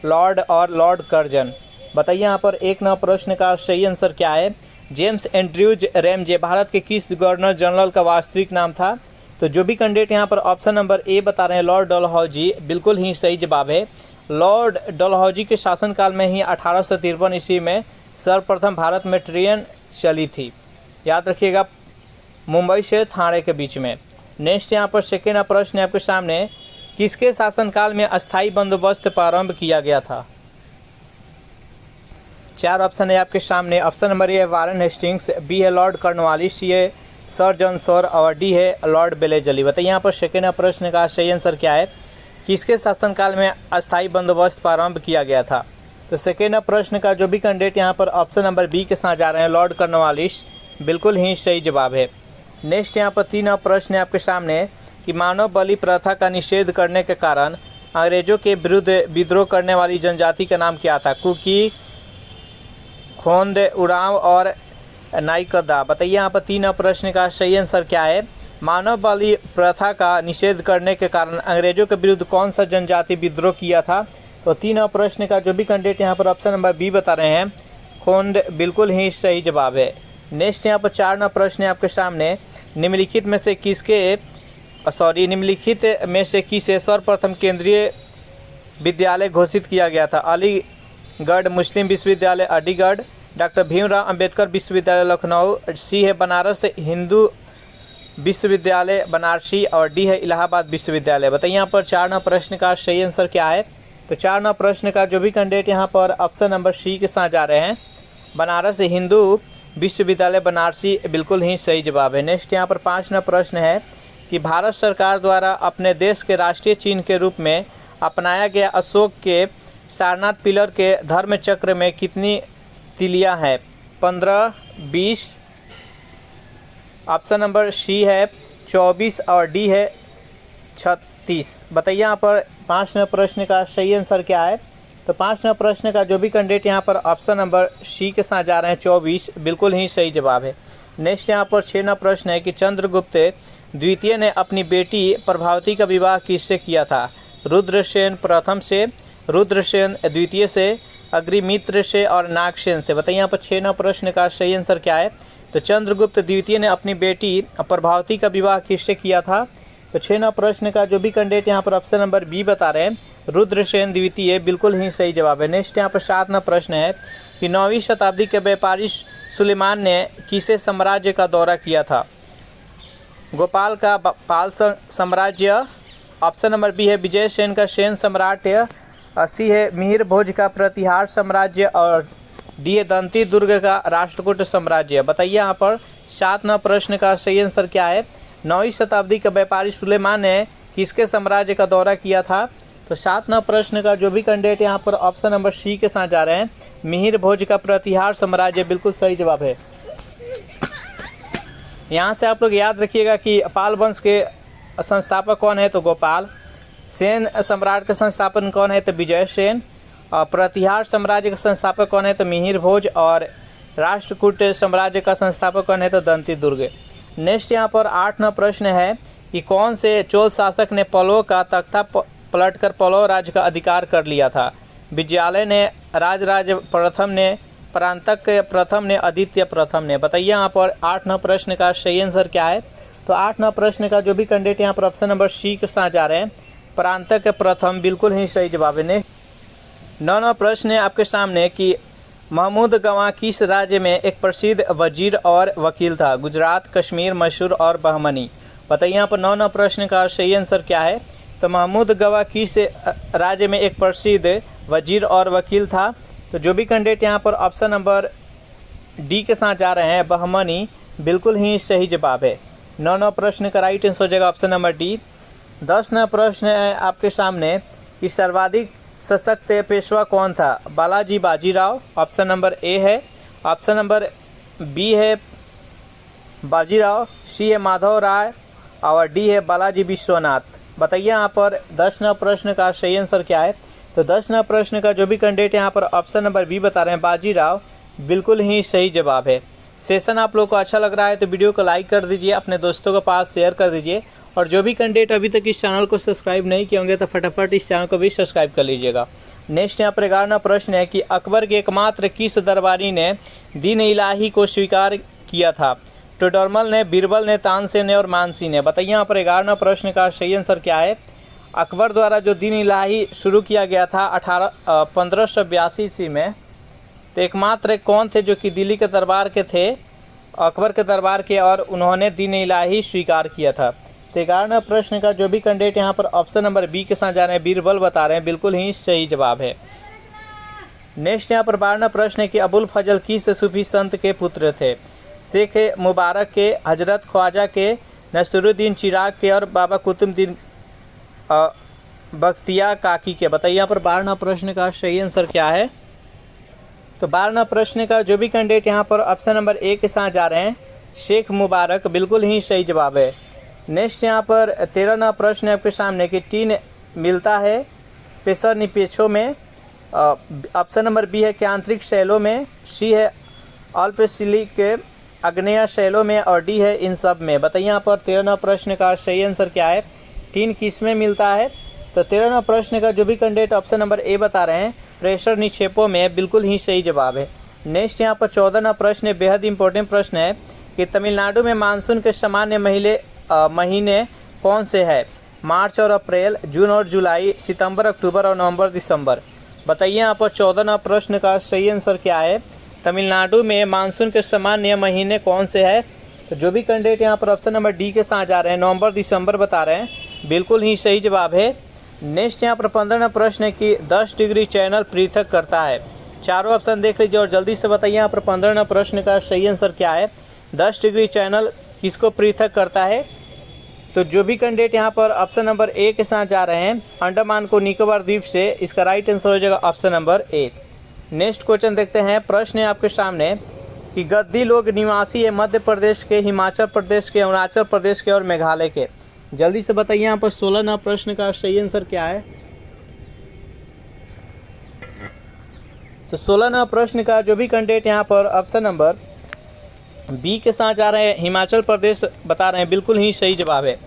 Lord और लॉर्ड कर्जन। बताइए यहाँ पर 1 प्रश्न का सही आंसर क्या है? जेम्स एंड्रयूज रैमजे भारत के किस गवर्नर जनरल का वास्तविक नाम था? तो जो भी कैंडिडेट यहाँ पर ऑप्शन नंबर ए बता रहे हैं लॉर्ड डलहौजी, बिल्कुल ही सही जवाब है। लॉर्ड डलहौजी के शासनकाल में ही 1853 ईस्वी में सर्वप्रथम भारत में ट्रेन चली थी, याद रखिएगा, मुंबई से थाने के बीच में। नेक्स्ट यहाँ पर सेकेंड प्रश्न है आपके सामने, किसके शासनकाल में अस्थायी बंदोबस्त प्रारंभ किया गया था? 4 ऑप्शन है आपके सामने। ऑप्शन नंबर ए है वारेन हेस्टिंग्स, बी है लॉर्ड कॉर्नवालिस, सी है सर जॉन शोर और डी है लॉर्ड बेलेजली। बताइए यहाँ पर सेकेंड प्रश्न का सही आंसर क्या है? किसके शासनकाल में अस्थायी बंदोबस्त प्रारंभ किया गया था? तो सेकेंड प्रश्न का जो भी कैंडिडेट यहाँ पर ऑप्शन नंबर बी के साथ जा रहे हैं लॉर्ड कॉर्नवालिस, बिल्कुल ही सही जवाब है। नेक्स्ट यहाँ पर 3 प्रश्न है आपके सामने कि मानव बलि प्रथा का निषेध करने के कारण अंग्रेजों के विरुद्ध विद्रोह करने वाली जनजाति का नाम क्या था? कुकी, खोंद, उरांव और नाइकदा। बताइए यहाँ पर 3 प्रश्न का सही आंसर क्या है? मानव बलि प्रथा का निषेध करने के कारण अंग्रेजों के विरुद्ध कौन सा जनजाति विद्रोह किया था? तो 3 प्रश्न का जो भी कैंडिडेट यहाँ पर ऑप्शन नंबर बी बता रहे हैं, खोंद, बिल्कुल ही सही जवाब है। नेक्स्ट यहाँ पर 4 प्रश्न है आपके सामने, निम्नलिखित में से किसे सर्वप्रथम केंद्रीय विद्यालय घोषित किया गया था? अलीगढ़ मुस्लिम विश्वविद्यालय अलीगढ़, डॉक्टर भीमराव अंबेडकर विश्वविद्यालय लखनऊ, सी है बनारस हिंदू विश्वविद्यालय बनारसी और डी है इलाहाबाद विश्वविद्यालय। बताइए यहाँ पर 4 प्रश्न का सही आंसर क्या है? तो 4 प्रश्न का जो भी कैंडिडेट यहाँ पर ऑप्शन नंबर सी के साथ जा रहे हैं, बनारस हिंदू विश्वविद्यालय बनारसी, बिल्कुल ही सही जवाब है। नेक्स्ट यहाँ पर 5 प्रश्न है कि भारत सरकार द्वारा अपने देश के राष्ट्रीय चिन्ह के रूप में अपनाया गया अशोक के सारनाथ पिलर के धर्म चक्र में कितनी तिलियां हैं? 15, 20, ऑप्शन नंबर सी है 24 और डी है 36। बताइए यहाँ पर 5 प्रश्न का सही आंसर क्या है? तो 5 प्रश्न का जो भी कैंडिडेट यहाँ पर ऑप्शन नंबर सी के साथ जा रहे हैं 24, बिल्कुल ही सही जवाब है। नेक्स्ट यहाँ पर 6 प्रश्न है कि चंद्रगुप्त द्वितीय ने अपनी बेटी प्रभावती का विवाह किससे किया था? रुद्रसेन प्रथम से, रुद्रसेन द्वितीय से, अग्निमित्र से और नागसेन से। बताइए यहाँ पर 6 प्रश्न का सही आंसर क्या है? तो चंद्रगुप्त द्वितीय ने अपनी बेटी प्रभावती का विवाह किससे किया था? तो 6 प्रश्न का जो भी कैंडिडेट यहाँ पर ऑप्शन नंबर बी बता रहे हैं, रुद्रसेन द्वितीय, बिल्कुल ही सही जवाब है। नेक्स्ट यहाँ पर 7 प्रश्न है कि 9वीं शताब्दी के व्यापारी सुलेमान ने किसे साम्राज्य का दौरा किया था? गोपाल का पाल साम्राज्य, ऑप्शन नंबर बी है विजय सेन का सेन साम्राज्य, सी है मिहिर भोज का प्रतिहार साम्राज्य और डी है दंती दुर्ग का राष्ट्रकूट साम्राज्य। बताइए यहाँ पर 7 प्रश्न का सही आंसर क्या है? 9वीं शताब्दी के व्यापारी सुलेमान ने किसके साम्राज्य का दौरा किया था? तो 7 प्रश्न का जो भी कैंडिडेट यहाँ पर ऑप्शन नंबर सी के साथ जा रहे हैं, मिहिर भोज का प्रतिहार साम्राज्य, बिल्कुल सही जवाब है। यहाँ से आप लोग याद रखिएगा कि पाल वंश के संस्थापक कौन है? तो गोपाल। सेन सम्राट का संस्थापक कौन है? तो विजय सेन। और प्रतिहार साम्राज्य का संस्थापक कौन है? तो मिहिर भोज। और राष्ट्रकूट साम्राज्य का संस्थापक कौन है? तो दंती दुर्ग। नेक्स्ट यहाँ पर 8 प्रश्न है कि कौन से चोल शासक ने पल्लव का तख्ता पलटकर पल्लव राज्य का अधिकार कर लिया था? विजयालय ने, राजराज प्रथम ने, परांतक प्रथम ने, आदित्य प्रथम ने। बताइए यहाँ पर 8 प्रश्न का सही आंसर क्या है? तो 8 प्रश्न का जो भी कैंडिडेट यहाँ पर ऑप्शन नंबर सी के साथ जा रहे हैं, परांतक प्रथम, बिल्कुल ही सही जवाब है। 9 प्रश्न है आपके सामने कि महमूद गवाह किस राज्य में एक प्रसिद्ध वजीर और वकील था? गुजरात, कश्मीर, मैसूर और बहमनी। बताइए यहाँ पर 9 प्रश्न का सही आंसर क्या है? तो महमूद गवाह किस राज्य में एक प्रसिद्ध वजीर और वकील था? तो जो भी कैंडिडेट यहाँ पर ऑप्शन नंबर डी के साथ जा रहे हैं, बहमनी, बिल्कुल ही सही जवाब है। 9 प्रश्न का राइट आंसर हो जाएगा ऑप्शन नंबर डी। 10 प्रश्न है आपके सामने कि सर्वाधिक सशक्त पेशवा कौन था? Balaji Bajirao, option number A है। ऑप्शन नंबर बी है बाजीराव, सी है माधव राय और डी है बालाजी विश्वनाथ। बताइए यहाँ पर 10 प्रश्न का सही आंसर क्या है? तो 10 प्रश्न का जो भी कैंडिडेट यहाँ पर ऑप्शन नंबर बी बता रहे हैं, बाजीराव, बिल्कुल ही सही जवाब है। सेशन आप लोग को अच्छा लग रहा है तो वीडियो को लाइक कर दीजिए, अपने दोस्तों के पास शेयर कर दीजिए और जो भी कैंडिडेट अभी तक इस चैनल को सब्सक्राइब नहीं किए होंगे तो फटाफट इस चैनल को भी सब्सक्राइब कर लीजिएगा। नेक्स्ट यहाँ पर 11 प्रश्न है कि अकबर के एकमात्र किस दरबारी ने दीन इलाही को स्वीकार किया था? टोडरमल ने, बीरबल ने, तानसेन ने और मानसी ने। बताइए यहाँ पर 11 प्रश्न का सही आंसर क्या है? अकबर द्वारा जो दीन इलाही शुरू किया गया था 1582 ईस्वी में, तो एकमात्र कौन थे जो कि दिल्ली के दरबार के थे, अकबर के दरबार के, और उन्होंने दीन इलाही स्वीकार किया था? तो 11 प्रश्न का जो भी कैंडिडेट यहाँ पर ऑप्शन नंबर बी के साथ जा रहे हैं, बीरबल बता रहे हैं, बिल्कुल ही सही जवाब है। नेक्स्ट यहाँ पर 12 प्रश्न है कि अबुल फजल किस सूफी संत के पुत्र थे? शेख मुबारक के, हजरत ख्वाजा के, नसरुद्दीन चिराग के और बाबा कुतुबुद्दीन बख्तियार काकी के। बताइए यहाँ पर 12 प्रश्न का सही आंसर क्या है? तो 12 प्रश्न का जो भी कैंडिडेट यहाँ पर ऑप्शन नंबर ए के साथ जा रहे हैं, शेख मुबारक बिल्कुल ही सही जवाब है। नेक्स्ट यहाँ पर 13वां प्रश्न है आपके सामने कि टीन मिलता है पेशर निपेक्षों में। ऑप्शन नंबर बी है कि आंतरिक शैलों में, सी है अल्पशिली के आग्नेय शैलों में और डी है इन सब में। बताइए यहाँ पर 13वां प्रश्न का सही आंसर क्या है, टीन किस में मिलता है। तो 13वां प्रश्न का जो भी कैंडिडेट ऑप्शन नंबर ए बता रहे हैं प्रेशर निक्षेपों में, बिल्कुल ही सही जवाब है। नेक्स्ट यहाँ पर 14वां प्रश्न बेहद इंपॉर्टेंट प्रश्न है कि तमिलनाडु में मानसून के सामान्य महीने कौन से है। मार्च और अप्रैल, जून और जुलाई, सितंबर, अक्टूबर और नवंबर, दिसंबर। बताइए यहाँ पर 14वां प्रश्न का सही आंसर क्या है, तमिलनाडु में मानसून के सामान्य महीने कौन से है। तो जो भी कैंडिडेट यहाँ पर ऑप्शन नंबर डी के साथ जा रहे हैं नवंबर दिसंबर बता रहे हैं, बिल्कुल ही सही जवाब है। नेक्स्ट यहाँ पर 15वां प्रश्न है कि 10 डिग्री चैनल पृथक करता है। चारों ऑप्शन देख लीजिए और जल्दी से बताइए यहाँ पर 15वां प्रश्न का सही आंसर क्या है, 10 डिग्री चैनल किसको पृथक करता है। तो जो भी कैंडिडेट यहाँ पर ऑप्शन नंबर ए के साथ जा रहे हैं अंडमान को निकोबार द्वीप से, इसका राइट आंसर हो जाएगा ऑप्शन नंबर ए। नेक्स्ट क्वेश्चन देखते हैं, प्रश्न है आपके सामने कि गद्दी लोग निवासी है मध्य प्रदेश के, हिमाचल प्रदेश के, अरुणाचल प्रदेश के और मेघालय के। जल्दी से बताइए यहाँ पर 16वां प्रश्न का सही आंसर क्या है। तो 16वां प्रश्न का जो भी कैंडिडेट यहाँ पर ऑप्शन नंबर बी के साथ जा रहे हैं हिमाचल प्रदेश बता रहे हैं, बिल्कुल ही सही जवाब है।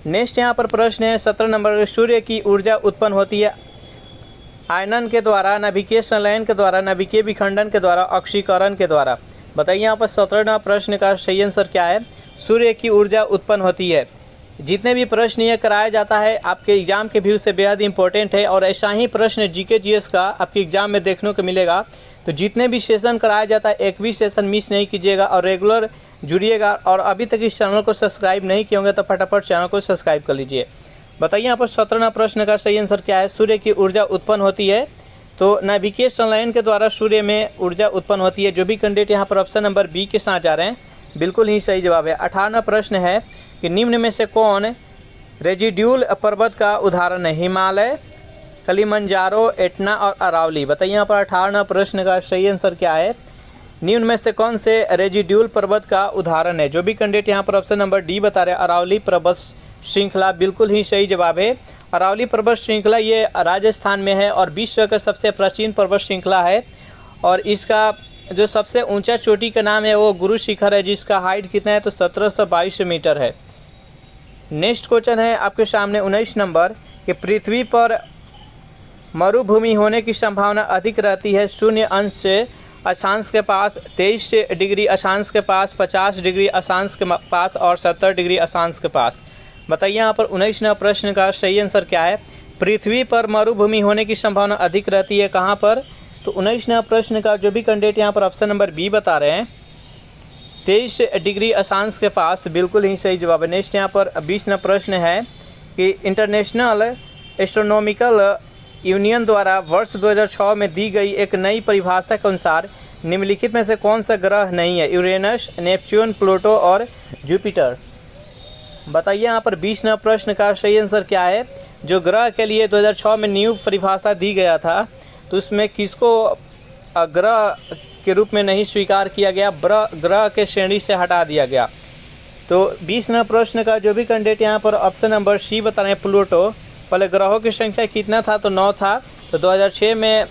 नेक्स्ट यहाँ पर प्रश्न है 17 नंबर, सूर्य की ऊर्जा उत्पन्न होती है आयनन के द्वारा, नाभिकीय संलयन के द्वारा, नाभिकीय विखंडन के द्वारा, ऑक्सीकरण के द्वारा। बताइए यहाँ पर 17वां प्रश्न का सही आंसर क्या है, सूर्य की ऊर्जा उत्पन्न होती है। जितने भी प्रश्न ये कराया जाता है आपके एग्जाम के व्यू से बेहद इंपॉर्टेंट है और ऐसा ही प्रश्न जीके जीएस का आपके एग्जाम में देखने को मिलेगा। तो जितने भी सेशन कराया जाता है एक भी सेशन मिस नहीं कीजिएगा और रेगुलर जुड़िएगा। और अभी तक इस चैनल को सब्सक्राइब नहीं किए होंगे तो फटाफट चैनल को सब्सक्राइब कर लीजिए। बताइए यहाँ पर 17वां प्रश्न का सही आंसर क्या है, सूर्य की ऊर्जा उत्पन्न होती है। तो नाभिकीय संलयन के द्वारा सूर्य में ऊर्जा उत्पन्न होती है। जो भी कैंडिडेट यहाँ पर ऑप्शन नंबर बी के साथ जा रहे हैं, बिल्कुल ही सही जवाब है। 18वां प्रश्न है कि निम्न में से कौन रेजिड्यूल पर्वत का उदाहरण है, हिमालय, किलिमंजारो, एटना और अरावली। बताइए यहाँ पर 18वां प्रश्न का सही आंसर क्या है, निम्न में से कौन से रेजिड्यूल पर्वत का उदाहरण है। जो भी कैंडिडेट यहाँ पर ऑप्शन नंबर डी बता रहे हैं अरावली पर्वत श्रृंखला, बिल्कुल ही सही जवाब है। अरावली पर्वत श्रृंखला ये राजस्थान में है और विश्व का सबसे प्राचीन पर्वत श्रृंखला है और इसका जो सबसे ऊंचा चोटी का नाम है वो गुरु शिखर है, जिसका हाइट कितना है तो 1722 मीटर है। नेक्स्ट क्वेश्चन है आपके सामने 19 नंबर कि पृथ्वी पर मरुभूमि होने की संभावना अधिक रहती है 0 अंश से अक्षांश के पास, 23 डिग्री अक्षांश के पास, 50 डिग्री अक्षांश के पास और 70 डिग्री अक्षांश के पास। बताइए यहाँ पर 19वां प्रश्न का सही आंसर क्या है, पृथ्वी पर मरुभूमि होने की संभावना अधिक रहती है कहाँ पर। तो 19वां प्रश्न का जो भी कैंडिडेट यहाँ पर ऑप्शन नंबर बी बता रहे हैं 23 डिग्री अक्षांश के पास, बिल्कुल ही सही जवाब है। नेक्स्ट यहाँ पर 20वां प्रश्न है कि इंटरनेशनल एस्ट्रोनॉमिकल यूनियन द्वारा वर्ष 2006 में दी गई एक नई परिभाषा के अनुसार निम्नलिखित में से कौन सा ग्रह नहीं है, यूरेनस, नेपच्यून, प्लूटो और जुपिटर। बताइए यहाँ पर 20वां प्रश्न का सही आंसर क्या है, जो ग्रह के लिए 2006 में न्यू परिभाषा दी गया था तो उसमें किसको ग्रह के रूप में नहीं स्वीकार किया गया, ग्रह के श्रेणी से हटा दिया गया। तो 20वां प्रश्न का जो भी कैंडिडेट यहाँ पर ऑप्शन नंबर सी बता रहे हैं प्लूटो, पहले ग्रहों की संख्या कितना था तो 9 था, तो 2006 में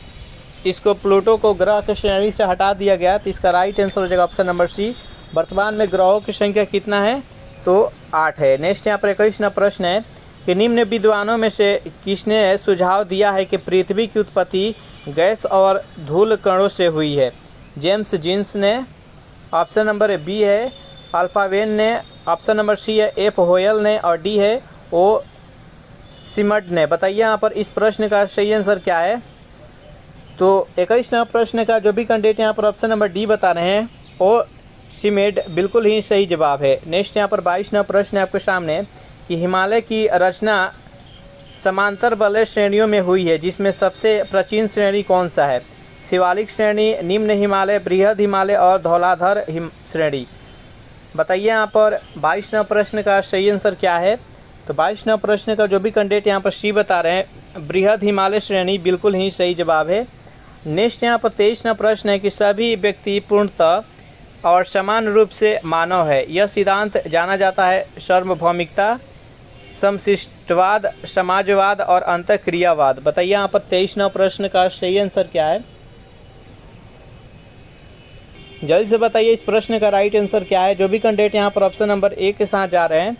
इसको प्लूटो को ग्रह के श्रेणी से हटा दिया गया, तो इसका राइट आंसर हो जाएगा ऑप्शन नंबर सी। वर्तमान में ग्रहों की संख्या कितना है तो 8 है। नेक्स्ट यहाँ पर 21वां प्रश्न है कि निम्न विद्वानों में से किसने सुझाव दिया है कि पृथ्वी की उत्पत्ति गैस और धूल कणों से हुई है। जेम्स जीन्स ने, ऑप्शन नंबर बी है अल्फावेन ने, ऑप्शन नंबर सी है एफ होयल ने और डी है ओ सिमड ने। बताइए यहाँ पर इस प्रश्न का सही आंसर क्या है। तो 21वां प्रश्न का जो भी कैंडिडेट यहाँ पर ऑप्शन नंबर डी बता रहे हैं ओ सिमेड, बिल्कुल ही सही जवाब है। नेक्स्ट यहाँ पर 22वां प्रश्न है आपके सामने कि हिमालय की रचना समांतर वलय श्रेणियों में हुई है, जिसमें सबसे प्राचीन श्रेणी कौन सा है, शिवालिक श्रेणी, निम्न हिमालय, बृहद हिमालय और धौलाधर श्रेणी। बताइए यहाँ पर 22वां प्रश्न का सही आंसर क्या है। तो 22वां प्रश्न का जो भी कैंडिडेट यहाँ पर सी बता रहे हैं बृहद हिमालय श्रेणी, बिल्कुल ही सही जवाब है। नेक्स्ट यहाँ पर 23वां प्रश्न है कि सभी व्यक्ति पूर्णतः और समान रूप से मानव है। यह सिद्धांत जाना जाता है सार्वभौमिकता, समशिष्टवाद, समाजवाद और अंतःक्रियावाद। बताइए यहाँ पर 23वां प्रश्न का सही आंसर क्या है? जल्दी से बताइए इस प्रश्न का राइट आंसर क्या है। जो भी कैंडिडेट यहाँ पर ऑप्शन नंबर ए के साथ जा रहे हैं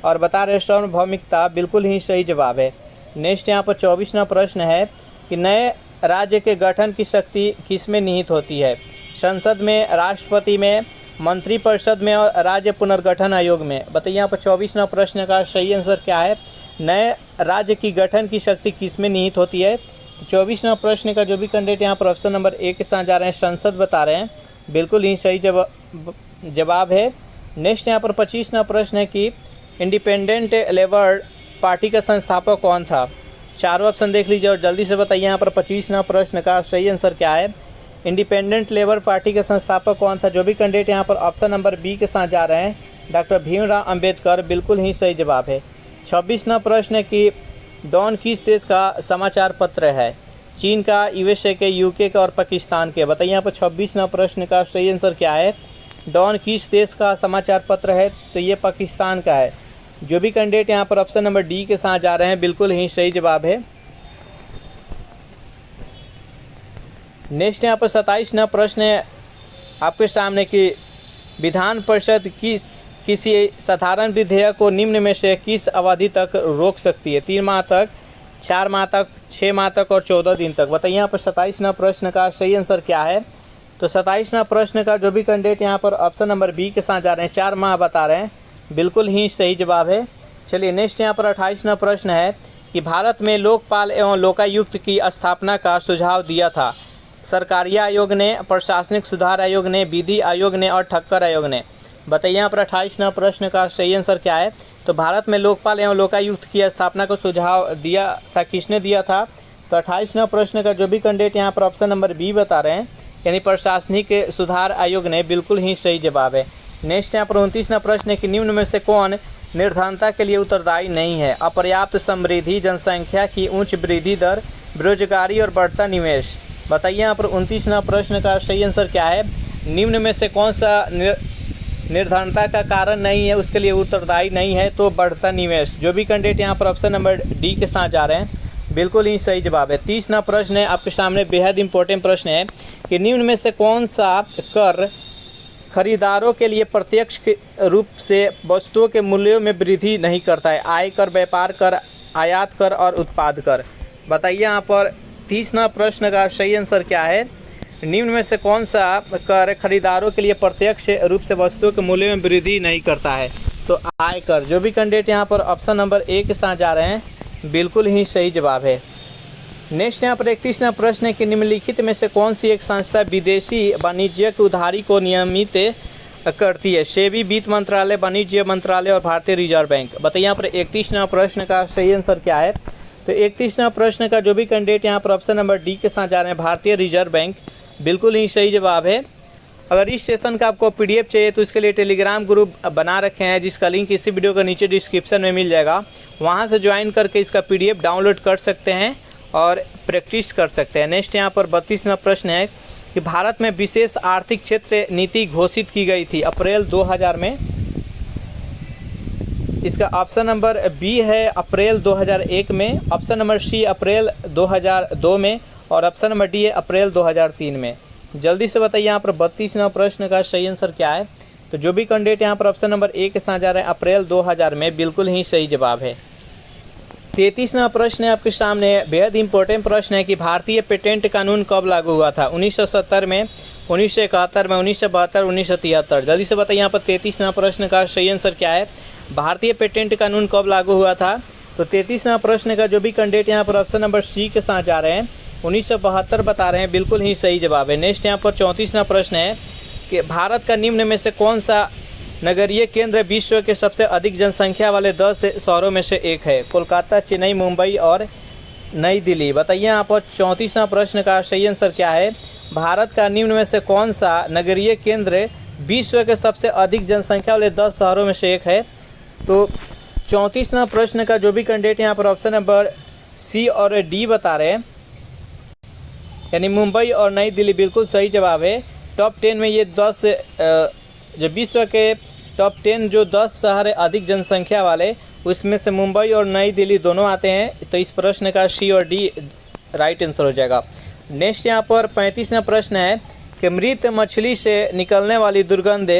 और बता रहे हैं सार्वभौमिकता, बिल्कुल ही सही जवाब है। नेक्स्ट यहाँ पर 24वां प्रश्न है कि नए राज्य के गठन की शक्ति किसमें निहित होती है? संसद में, राष्ट्रपति में, मंत्रिपरिषद में और राज्य पुनर्गठन आयोग में। बताइए यहाँ पर 24वां प्रश्न का सही आंसर क्या है? नए राज्य की गठन की शक्ति किसमें निहित होती है? 24वां प्रश्न का जो भी कैंडिडेट यहाँ पर ऑप्शन नंबर ए के साथ जा रहे हैं संसद बता रहे हैं, बिल्कुल ही सही जवाब है। नेक्स्ट यहाँ पर 25वां प्रश्न है कि इंडिपेंडेंट लेबर पार्टी का संस्थापक कौन था? चारों ऑप्शन देख लीजिए और जल्दी से बताइए यहाँ पर 25वां प्रश्न का सही आंसर क्या है। इंडिपेंडेंट लेबर पार्टी के संस्थापक कौन था? जो भी कैंडिडेट यहाँ पर ऑप्शन नंबर बी के साथ जा रहे हैं डॉक्टर भीमराव अंबेडकर, बिल्कुल ही सही जवाब है। 26वां प्रश्न है कि डॉन किस देश का समाचार पत्र है? चीन का, यूएसए के, यूके का और पाकिस्तान के। बताइए यहाँ पर 26वां प्रश्न का सही आंसर क्या है? डॉन किस देश का समाचार पत्र है? तो ये पाकिस्तान का है। जो भी कैंडिडेट यहाँ पर ऑप्शन नंबर डी के साथ जा रहे हैं, बिल्कुल ही सही जवाब है। नेक्स्ट यहाँ पर 27वां प्रश्न है आपके सामने कि विधान परिषद किसी साधारण विधेयक को निम्न में से किस अवधि तक रोक सकती है? 3 माह तक, 4 माह तक, 6 माह तक और 14 दिन तक। बताइए यहाँ पर 27वां प्रश्न का सही आंसर क्या है? तो 27वां प्रश्न का जो भी कैंडिडेट यहाँ पर ऑप्शन नंबर बी के साथ जा रहे हैं 4 माह बता रहे हैं, बिल्कुल ही सही जवाब है। चलिए नेक्स्ट यहाँ पर 28वां प्रश्न है कि भारत में लोकपाल एवं लोकायुक्त की स्थापना का सुझाव दिया था सरकारी आयोग ने, प्रशासनिक सुधार आयोग ने, विधि आयोग ने और ठक्कर आयोग ने। बताइए यहाँ पर 28वां प्रश्न का सही आंसर क्या है? तो भारत में लोकपाल एवं लोकायुक्त की स्थापना को सुझाव दिया था, किसने दिया था? तो 28वां प्रश्न का जो भी कैंडिडेट यहाँ पर ऑप्शन नंबर बी बता रहे हैं यानी प्रशासनिक सुधार आयोग ने, बिल्कुल ही सही जवाब है। नेक्स्ट यहाँ पर 29वां प्रश्न है कि निम्न में से कौन निर्धनता के लिए उत्तरदायी नहीं है? अपर्याप्त समृद्धि, जनसंख्या की उच्च वृद्धि दर, बेरोजगारी और बढ़ता निवेश। बताइए यहाँ पर 29वां प्रश्न का सही आंसर क्या है? निम्न में से कौन सा निर्धनता का कारण नहीं है, उसके लिए उत्तरदायी नहीं है? तो बढ़ता निवेश। जो भी कैंडिडेट यहाँ पर ऑप्शन नंबर डी के साथ जा रहे हैं, बिल्कुल ही सही जवाब है। 30वां प्रश्न है आपके सामने, बेहद इंपॉर्टेंट प्रश्न है कि निम्न में से कौन सा कर खरीदारों के लिए प्रत्यक्ष रूप से वस्तुओं के मूल्यों में वृद्धि नहीं करता है? आयकर, व्यापार कर, आयात कर और उत्पाद कर। बताइए यहाँ पर 30वां प्रश्न का सही आंसर क्या है? निम्न में से कौन सा कर खरीदारों के लिए प्रत्यक्ष रूप से वस्तुओं के मूल्य में वृद्धि नहीं करता है? तो आयकर। जो भी कैंडिडेट यहाँ पर ऑप्शन नंबर ए के साथ जा रहे हैं, बिल्कुल ही सही जवाब है। नेक्स्ट यहाँ पर 31वां प्रश्न है कि निम्नलिखित में से कौन सी एक संस्था विदेशी वाणिज्यिक उधारी को नियमित करती है? सेबी, वित्त मंत्रालय, वाणिज्य मंत्रालय और भारतीय रिजर्व बैंक। बताइए यहाँ पर 31वां प्रश्न का सही आंसर क्या है? तो 31वां प्रश्न का जो भी कैंडिडेट यहाँ पर ऑप्शन नंबर डी के साथ जा रहे हैं, भारतीय रिजर्व बैंक, बिल्कुल ही सही जवाब है। अगर इस सेशन का आपको पीडीएफ चाहिए तो इसके लिए टेलीग्राम ग्रुप बना रखे हैं जिसका लिंक इसी वीडियो के नीचे डिस्क्रिप्शन में मिल जाएगा। वहां से ज्वाइन करके इसका पीडीएफ डाउनलोड कर सकते हैं और प्रैक्टिस कर सकते हैं। नेक्स्ट यहाँ पर 32वां प्रश्न है कि भारत में विशेष आर्थिक क्षेत्र नीति घोषित की गई थी अप्रैल 2000 में। इसका ऑप्शन नंबर बी है अप्रैल 2001 में, ऑप्शन नंबर सी अप्रैल 2002 में और ऑप्शन नंबर डी है अप्रैल 2003 में। जल्दी से बताइए यहाँ पर 32वां प्रश्न का सही आंसर क्या है? तो जो भी कैंडिडेट यहाँ पर ऑप्शन नंबर ए के साथ जा रहे हैं अप्रैल 2000 में, बिल्कुल ही सही जवाब है। 33वां प्रश्न है आपके सामने, बेहद इंपॉर्टेंट प्रश्न है कि भारतीय पेटेंट कानून कब लागू हुआ था? 1970 में, 1971 में, 1972, 1973। जल्दी से बताइए यहाँ पर 33वां प्रश्न का सही आंसर क्या है? भारतीय पेटेंट कानून कब लागू हुआ था? तो 33वां प्रश्न का जो भी कैंडिडेट यहाँ पर ऑप्शन नंबर सी के साथ जा रहे हैं 1972 बता रहे हैं, बिल्कुल ही सही जवाब है। नेक्स्ट यहाँ पर 34वां प्रश्न है कि भारत का निम्न में से कौन सा नगरीय केंद्र विश्व के सबसे अधिक जनसंख्या वाले 10 शहरों में से एक है? कोलकाता, चेन्नई, मुंबई और नई दिल्ली। बताइए यहाँ पर 34वां प्रश्न का सही आंसर क्या है? भारत का निम्न में से कौन सा नगरीय केंद्र विश्व के सबसे अधिक जनसंख्या वाले 10 शहरों में से एक है? तो 34वां प्रश्न का जो भी कैंडिडेट यहाँ पर ऑप्शन नंबर सी और डी बता रहे हैं यानी मुंबई और नई दिल्ली, बिल्कुल सही जवाब है। टॉप 10 में ये 10 जो विश्व के टॉप 10 जो 10 शहर है अधिक जनसंख्या वाले, उसमें से मुंबई और नई दिल्ली दोनों आते हैं। तो इस प्रश्न का सी और डी राइट आंसर हो जाएगा। नेक्स्ट यहाँ पर 35वां प्रश्न है कि मृत मछली से निकलने वाली दुर्गंध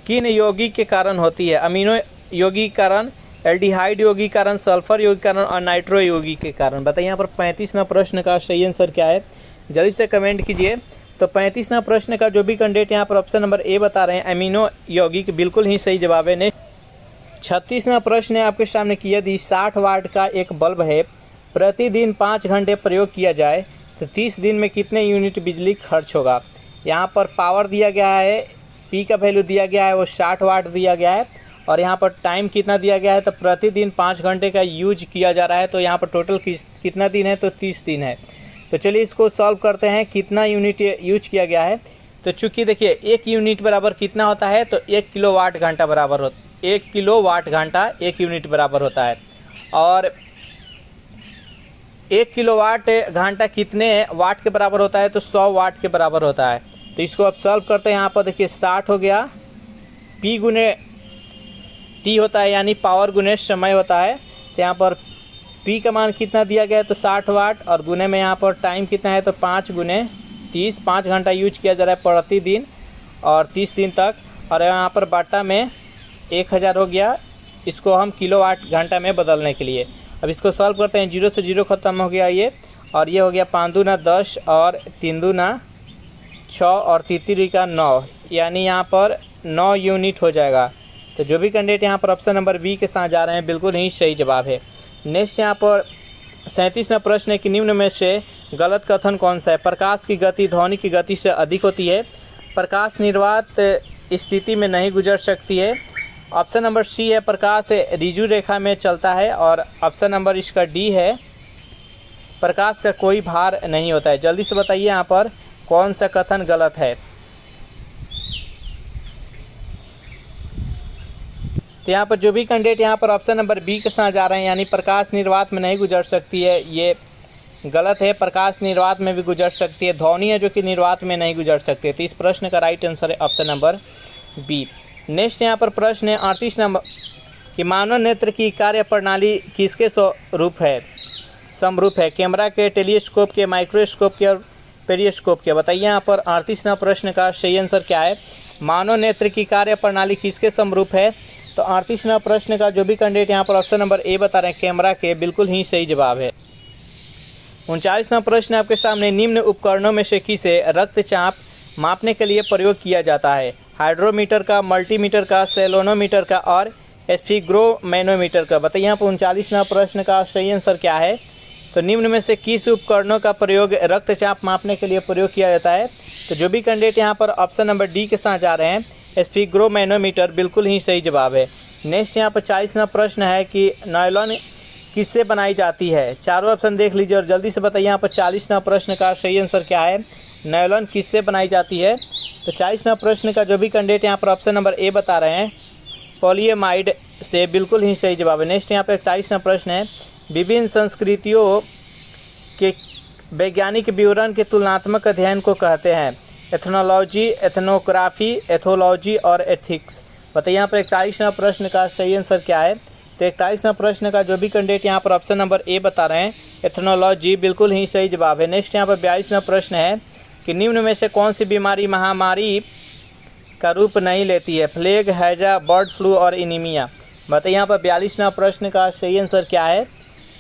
किन यौगिक के कारण होती है? अमीनो यौगिक के कारण, एल्डिहाइड यौगिक के कारण, सल्फर यौगिक के कारण और नाइट्रो यौगिक के कारण। बताइए यहाँ पर 35वां प्रश्न का सही आंसर क्या है, जल्दी से कमेंट कीजिए। तो 35वां प्रश्न का जो भी कैंडिडेट यहाँ पर ऑप्शन नंबर ए बता रहे हैं, अमीनो यौगिक, बिल्कुल ही सही जवाब है। नेक्स्ट 36वां प्रश्न है आपके सामने कि यदि 60 वाट का एक बल्ब है, प्रतिदिन 5 घंटे प्रयोग किया जाए तो 30 दिन में कितने यूनिट बिजली खर्च होगा? यहाँ पर पावर दिया गया है, पी का वैल्यू दिया गया है वो 60 वाट दिया गया है, और यहाँ पर टाइम कितना दिया गया है, तो प्रतिदिन 5 घंटे का यूज किया जा रहा है। तो यहाँ पर टोटल कितना दिन है, तो 30 दिन है। तो चलिए इसको सॉल्व करते हैं, कितना यूनिट यूज किया गया है। तो चूँकि देखिए 1 यूनिट बराबर कितना होता है, तो 1 किलोवाट घंटा बराबर होता है। 1 किलोवाट घंटा 1 यूनिट बराबर होता है, और 1 किलोवाट घंटा कितने वाट के बराबर होता है, तो 100 वाट के बराबर होता है। तो इसको अब सॉल्व करते हैं। यहाँ पर देखिए 60 हो गया, पी गुने टी होता है यानी पावर गुने समय होता है। तो यहाँ पर पी का मान कितना दिया गया है, तो 60 वाट, और गुने में यहाँ पर टाइम कितना है, तो 5 गुने 30, 5 घंटा यूज किया जा रहा है प्रतिदिन और 30 दिन तक। और यहाँ पर बाटा में 1000 हो गया, इसको हम किलोवाट घंटा में बदलने के लिए। अब इसको सॉल्व करते हैं, 0 से 0 खत्म हो गया ये, और ये हो गया 5 दूना 10 और 3 दूना 6 और 33 का 9, यानी यहाँ पर 9 यूनिट हो जाएगा। तो जो भी कैंडिडेट यहाँ पर ऑप्शन नंबर बी के साथ जा रहे हैं, बिल्कुल ही सही जवाब है। नेक्स्ट यहाँ पर 37वां प्रश्न है कि निम्न में से गलत कथन कौन सा है? प्रकाश की गति ध्वनि की गति से अधिक होती है, प्रकाश निर्वात स्थिति में नहीं गुजर सकती है। ऑप्शन नंबर सी है प्रकाश ऋजु रेखा में चलता है, और ऑप्शन नंबर इसका डी है प्रकाश का कोई भार नहीं होता है। जल्दी से बताइए यहाँ पर कौन सा कथन गलत है। तो यहाँ पर जो भी कैंडिडेट यहाँ पर ऑप्शन नंबर बी के साथ जा रहे हैं, यानी प्रकाश निर्वात में नहीं गुजर सकती है, ये गलत है। प्रकाश निर्वात में भी गुजर सकती है, ध्वनि है जो कि निर्वात में नहीं गुजर सकती है। तो इस प्रश्न का राइट आंसर है ऑप्शन नंबर बी। नेक्स्ट यहाँ पर प्रश्न है 38 नंबर कि मानव नेत्र की कार्य प्रणाली किसके समरूप है? कैमरा के, टेलीस्कोप के, माइक्रोस्कोप के और पेरिस्कोप के। बताइए यहाँ पर 38वां प्रश्न का सही आंसर क्या है? मानव नेत्र की कार्य प्रणाली किसके समरूप है? तो 38वां प्रश्न का जो भी कैंडिडेट यहाँ पर ऑप्शन नंबर ए बता रहे हैं, कैमरा के, बिल्कुल ही सही जवाब है। 39वां प्रश्न आपके सामने, निम्न उपकरणों में से किसे रक्तचाप मापने के लिए प्रयोग किया जाता है? हाइड्रोमीटर का, मल्टीमीटर का, सेलोनोमीटर का और स्फिग्रोमैनोमीटर का। बताइए यहाँ पर 39वां प्रश्न का सही आंसर क्या है? तो निम्न में से किस उपकरणों का प्रयोग रक्तचाप मापने के लिए प्रयोग किया जाता है? तो जो भी कैंडिडेट यहाँ पर ऑप्शन नंबर डी के साथ जा रहे हैं, स्फिग्रोमैनोमीटर, बिल्कुल ही सही जवाब है। नेक्स्ट यहाँ पर 40वां प्रश्न है कि नायलॉन किससे बनाई जाती है? चारों ऑप्शन देख लीजिए और जल्दी से बताइए यहाँ पर 40वां प्रश्न का सही आंसर क्या है? नायलॉन किससे बनाई जाती है? तो 40वां प्रश्न का जो भी कैंडिडेट यहाँ पर ऑप्शन नंबर ए बता रहे हैं, पॉलीएमाइड से, बिल्कुल ही सही जवाब है। नेक्स्ट यहाँ पर 41वां प्रश्न है, विभिन्न संस्कृतियों के वैज्ञानिक विवरण के तुलनात्मक अध्ययन को कहते हैं? एथनोलॉजी, एथनोग्राफी, एथोलॉजी और एथिक्स। बताइए यहाँ पर 41वां प्रश्न का सही आंसर क्या है? तो 41वां प्रश्न का जो भी कैंडिडेट यहाँ पर ऑप्शन नंबर ए बता रहे हैं, एथनोलॉजी, बिल्कुल ही सही जवाब है। नेक्स्ट यहाँ पर 42वां प्रश्न है कि निम्न में से कौन सी बीमारी महामारी का रूप नहीं लेती है? प्लेग, हैजा, बर्ड फ्लू और एनीमिया। बताइए यहाँ पर 42वां प्रश्न का सही आंसर क्या है?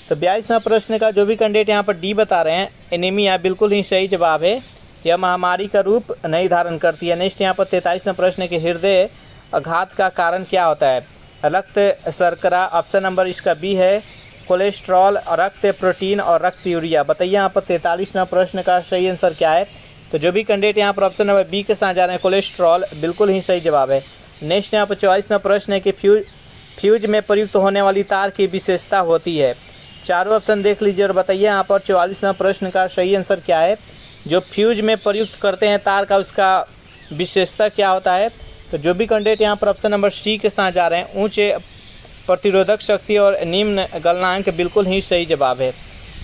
तो 42वां प्रश्न का जो भी कैंडिडेट यहाँ पर डी बता रहे हैं, एनीमिया, बिल्कुल ही सही जवाब है। यह महामारी का रूप नहीं धारण करती है। नेक्स्ट यहाँ पर 43वां प्रश्न के हृदय आघात का कारण क्या होता है? रक्त शर्करा, ऑप्शन नंबर इसका बी है, कोलेस्ट्रॉल, रक्त प्रोटीन और रक्त यूरिया। बताइए यहाँ पर 43वां प्रश्न का सही आंसर क्या है? तो जो भी कैंडिडेट यहाँ पर ऑप्शन नंबर बी के साथ जा रहे हैं, कोलेस्ट्रॉल, बिल्कुल ही सही जवाब है। नेक्स्ट यहाँ पर 44वां प्रश्न है कि फ्यूज में प्रयुक्त होने वाली तार की विशेषता होती है? चारों ऑप्शन देख लीजिए और बताइए यहाँ पर 44वां प्रश्न का सही आंसर क्या है? जो फ्यूज में प्रयुक्त करते हैं तार का, उसका विशेषता क्या होता है? तो जो भी कैंडिडेट यहाँ पर ऑप्शन नंबर सी के साथ जा रहे हैं, ऊंचे प्रतिरोधक शक्ति और निम्न गलनांक, बिल्कुल ही सही जवाब है।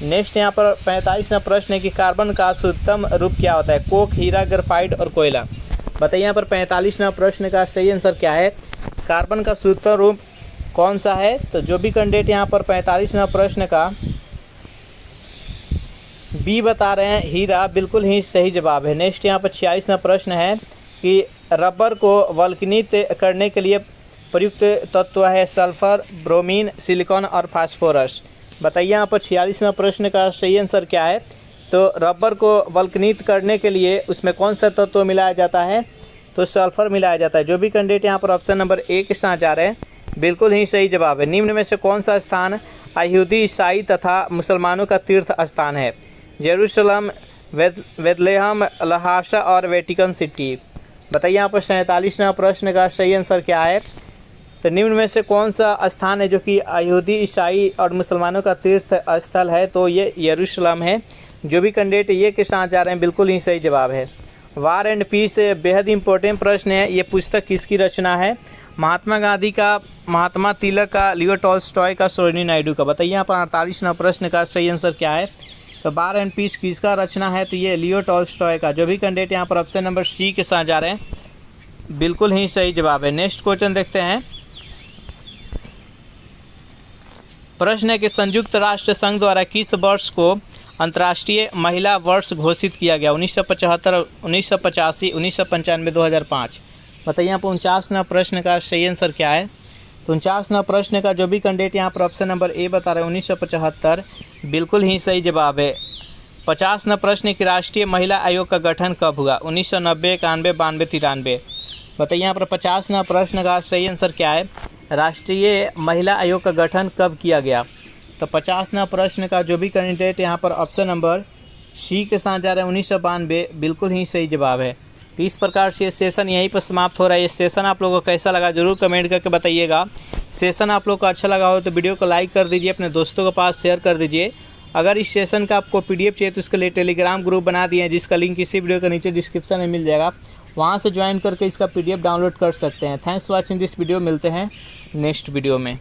नेक्स्ट यहाँ पर 45वां प्रश्न है कि कार्बन का शुद्धतम रूप क्या होता है? कोक, हीरा, ग्रेफाइट और कोयला। बताइए यहाँ पर 45वां प्रश्न का सही आंसर क्या है। कार्बन का सूत्र रूप कौन सा है। तो जो भी कैंडिडेट यहाँ पर 45वां प्रश्न का बी बता रहे हैं हीरा, बिल्कुल ही सही जवाब है। नेक्स्ट यहाँ पर 46वां प्रश्न है कि रबर को वल्कनीत करने के लिए प्रयुक्त तत्व है सल्फर, ब्रोमीन, सिलिकॉन और फास्फोरस। बताइए यहाँ पर 46वां प्रश्न का सही आंसर क्या है। तो रबर को वल्कनीत करने के लिए उसमें कौन सा तत्व मिलाया जाता है। तो सल्फर मिलाया जाता है। जो भी कैंडिडेट यहाँ पर ऑप्शन नंबर ए के साथ जा रहे हैं, बिल्कुल ही सही जवाब है। निम्न में से कौन सा स्थान यहूदी, ईसाई तथा मुसलमानों का तीर्थ स्थान है। जेरूसलम, बेथलेहम, लहासा और वेटिकन सिटी। बताइए यहाँ पर 47वां प्रश्न का सही आंसर क्या है। तो निम्न में से कौन सा स्थान है जो कि यहूदी, ईसाई और मुसलमानों का तीर्थ स्थल है। तो ये यरूशलेम है। जो भी कैंडिडेट ये के साथ जा रहे हैं, बिल्कुल ही सही जवाब है। वार एंड पीस बेहद इंपॉर्टेंट प्रश्न है। ये पुस्तक किसकी रचना है। महात्मा गांधी का, महात्मा तिलक का, लियो टॉल्स्टॉय का, सरोजिनी नायडू का। बताइए यहाँ पर 48वां प्रश्न का सही आंसर क्या है। तो वार एंड पीस किसका रचना है। तो ये लियो टॉल्स्टॉय का। जो भी कैंडिडेट यहाँ पर ऑप्शन नंबर सी के साथ जा रहे हैं, बिल्कुल ही सही जवाब है। नेक्स्ट क्वेश्चन देखते हैं। प्रश्न है कि संयुक्त राष्ट्र संघ द्वारा किस वर्ष को अंतर्राष्ट्रीय महिला वर्ष घोषित किया गया। 1975, 1985, 1995, 2005। बताइए यहाँ पर 49वां प्रश्न का सही आंसर क्या है। तो 49वां प्रश्न का जो भी कैंडिडेट यहाँ पर ऑप्शन नंबर ए बता रहे हैं 1975, बिल्कुल ही सही जवाब है। 50वां प्रश्न कि राष्ट्रीय महिला आयोग का गठन कब हुआ। 1990, 91, 92, 93। बताइए यहाँ पर 50वां प्रश्न का सही आंसर क्या है। राष्ट्रीय महिला आयोग का गठन कब किया गया। तो 50वां प्रश्न का जो भी कैंडिडेट यहाँ पर ऑप्शन नंबर सी के साथ जा रहे हैं 1992, बिल्कुल ही सही जवाब है। तो इस प्रकार से ये सेशन यहीं पर समाप्त हो रहा है। ये सेशन आप लोगों को कैसा लगा जरूर कमेंट करके बताइएगा। सेशन आप लोगों को अच्छा लगा हो तो वीडियो को लाइक कर दीजिए, अपने दोस्तों के पास शेयर कर दीजिए। अगर इस सेशन का आपको पीडीएफ चाहिए तो उसके लिए टेलीग्राम ग्रुप बना दिए हैं, जिसका लिंक इसी वीडियो के नीचे डिस्क्रिप्शन में मिल जाएगा। वहाँ से ज्वाइन करके इसका पीडीएफ डाउनलोड कर सकते हैं। Thanks for watching this video. मिलते हैं नेक्स्ट वीडियो में।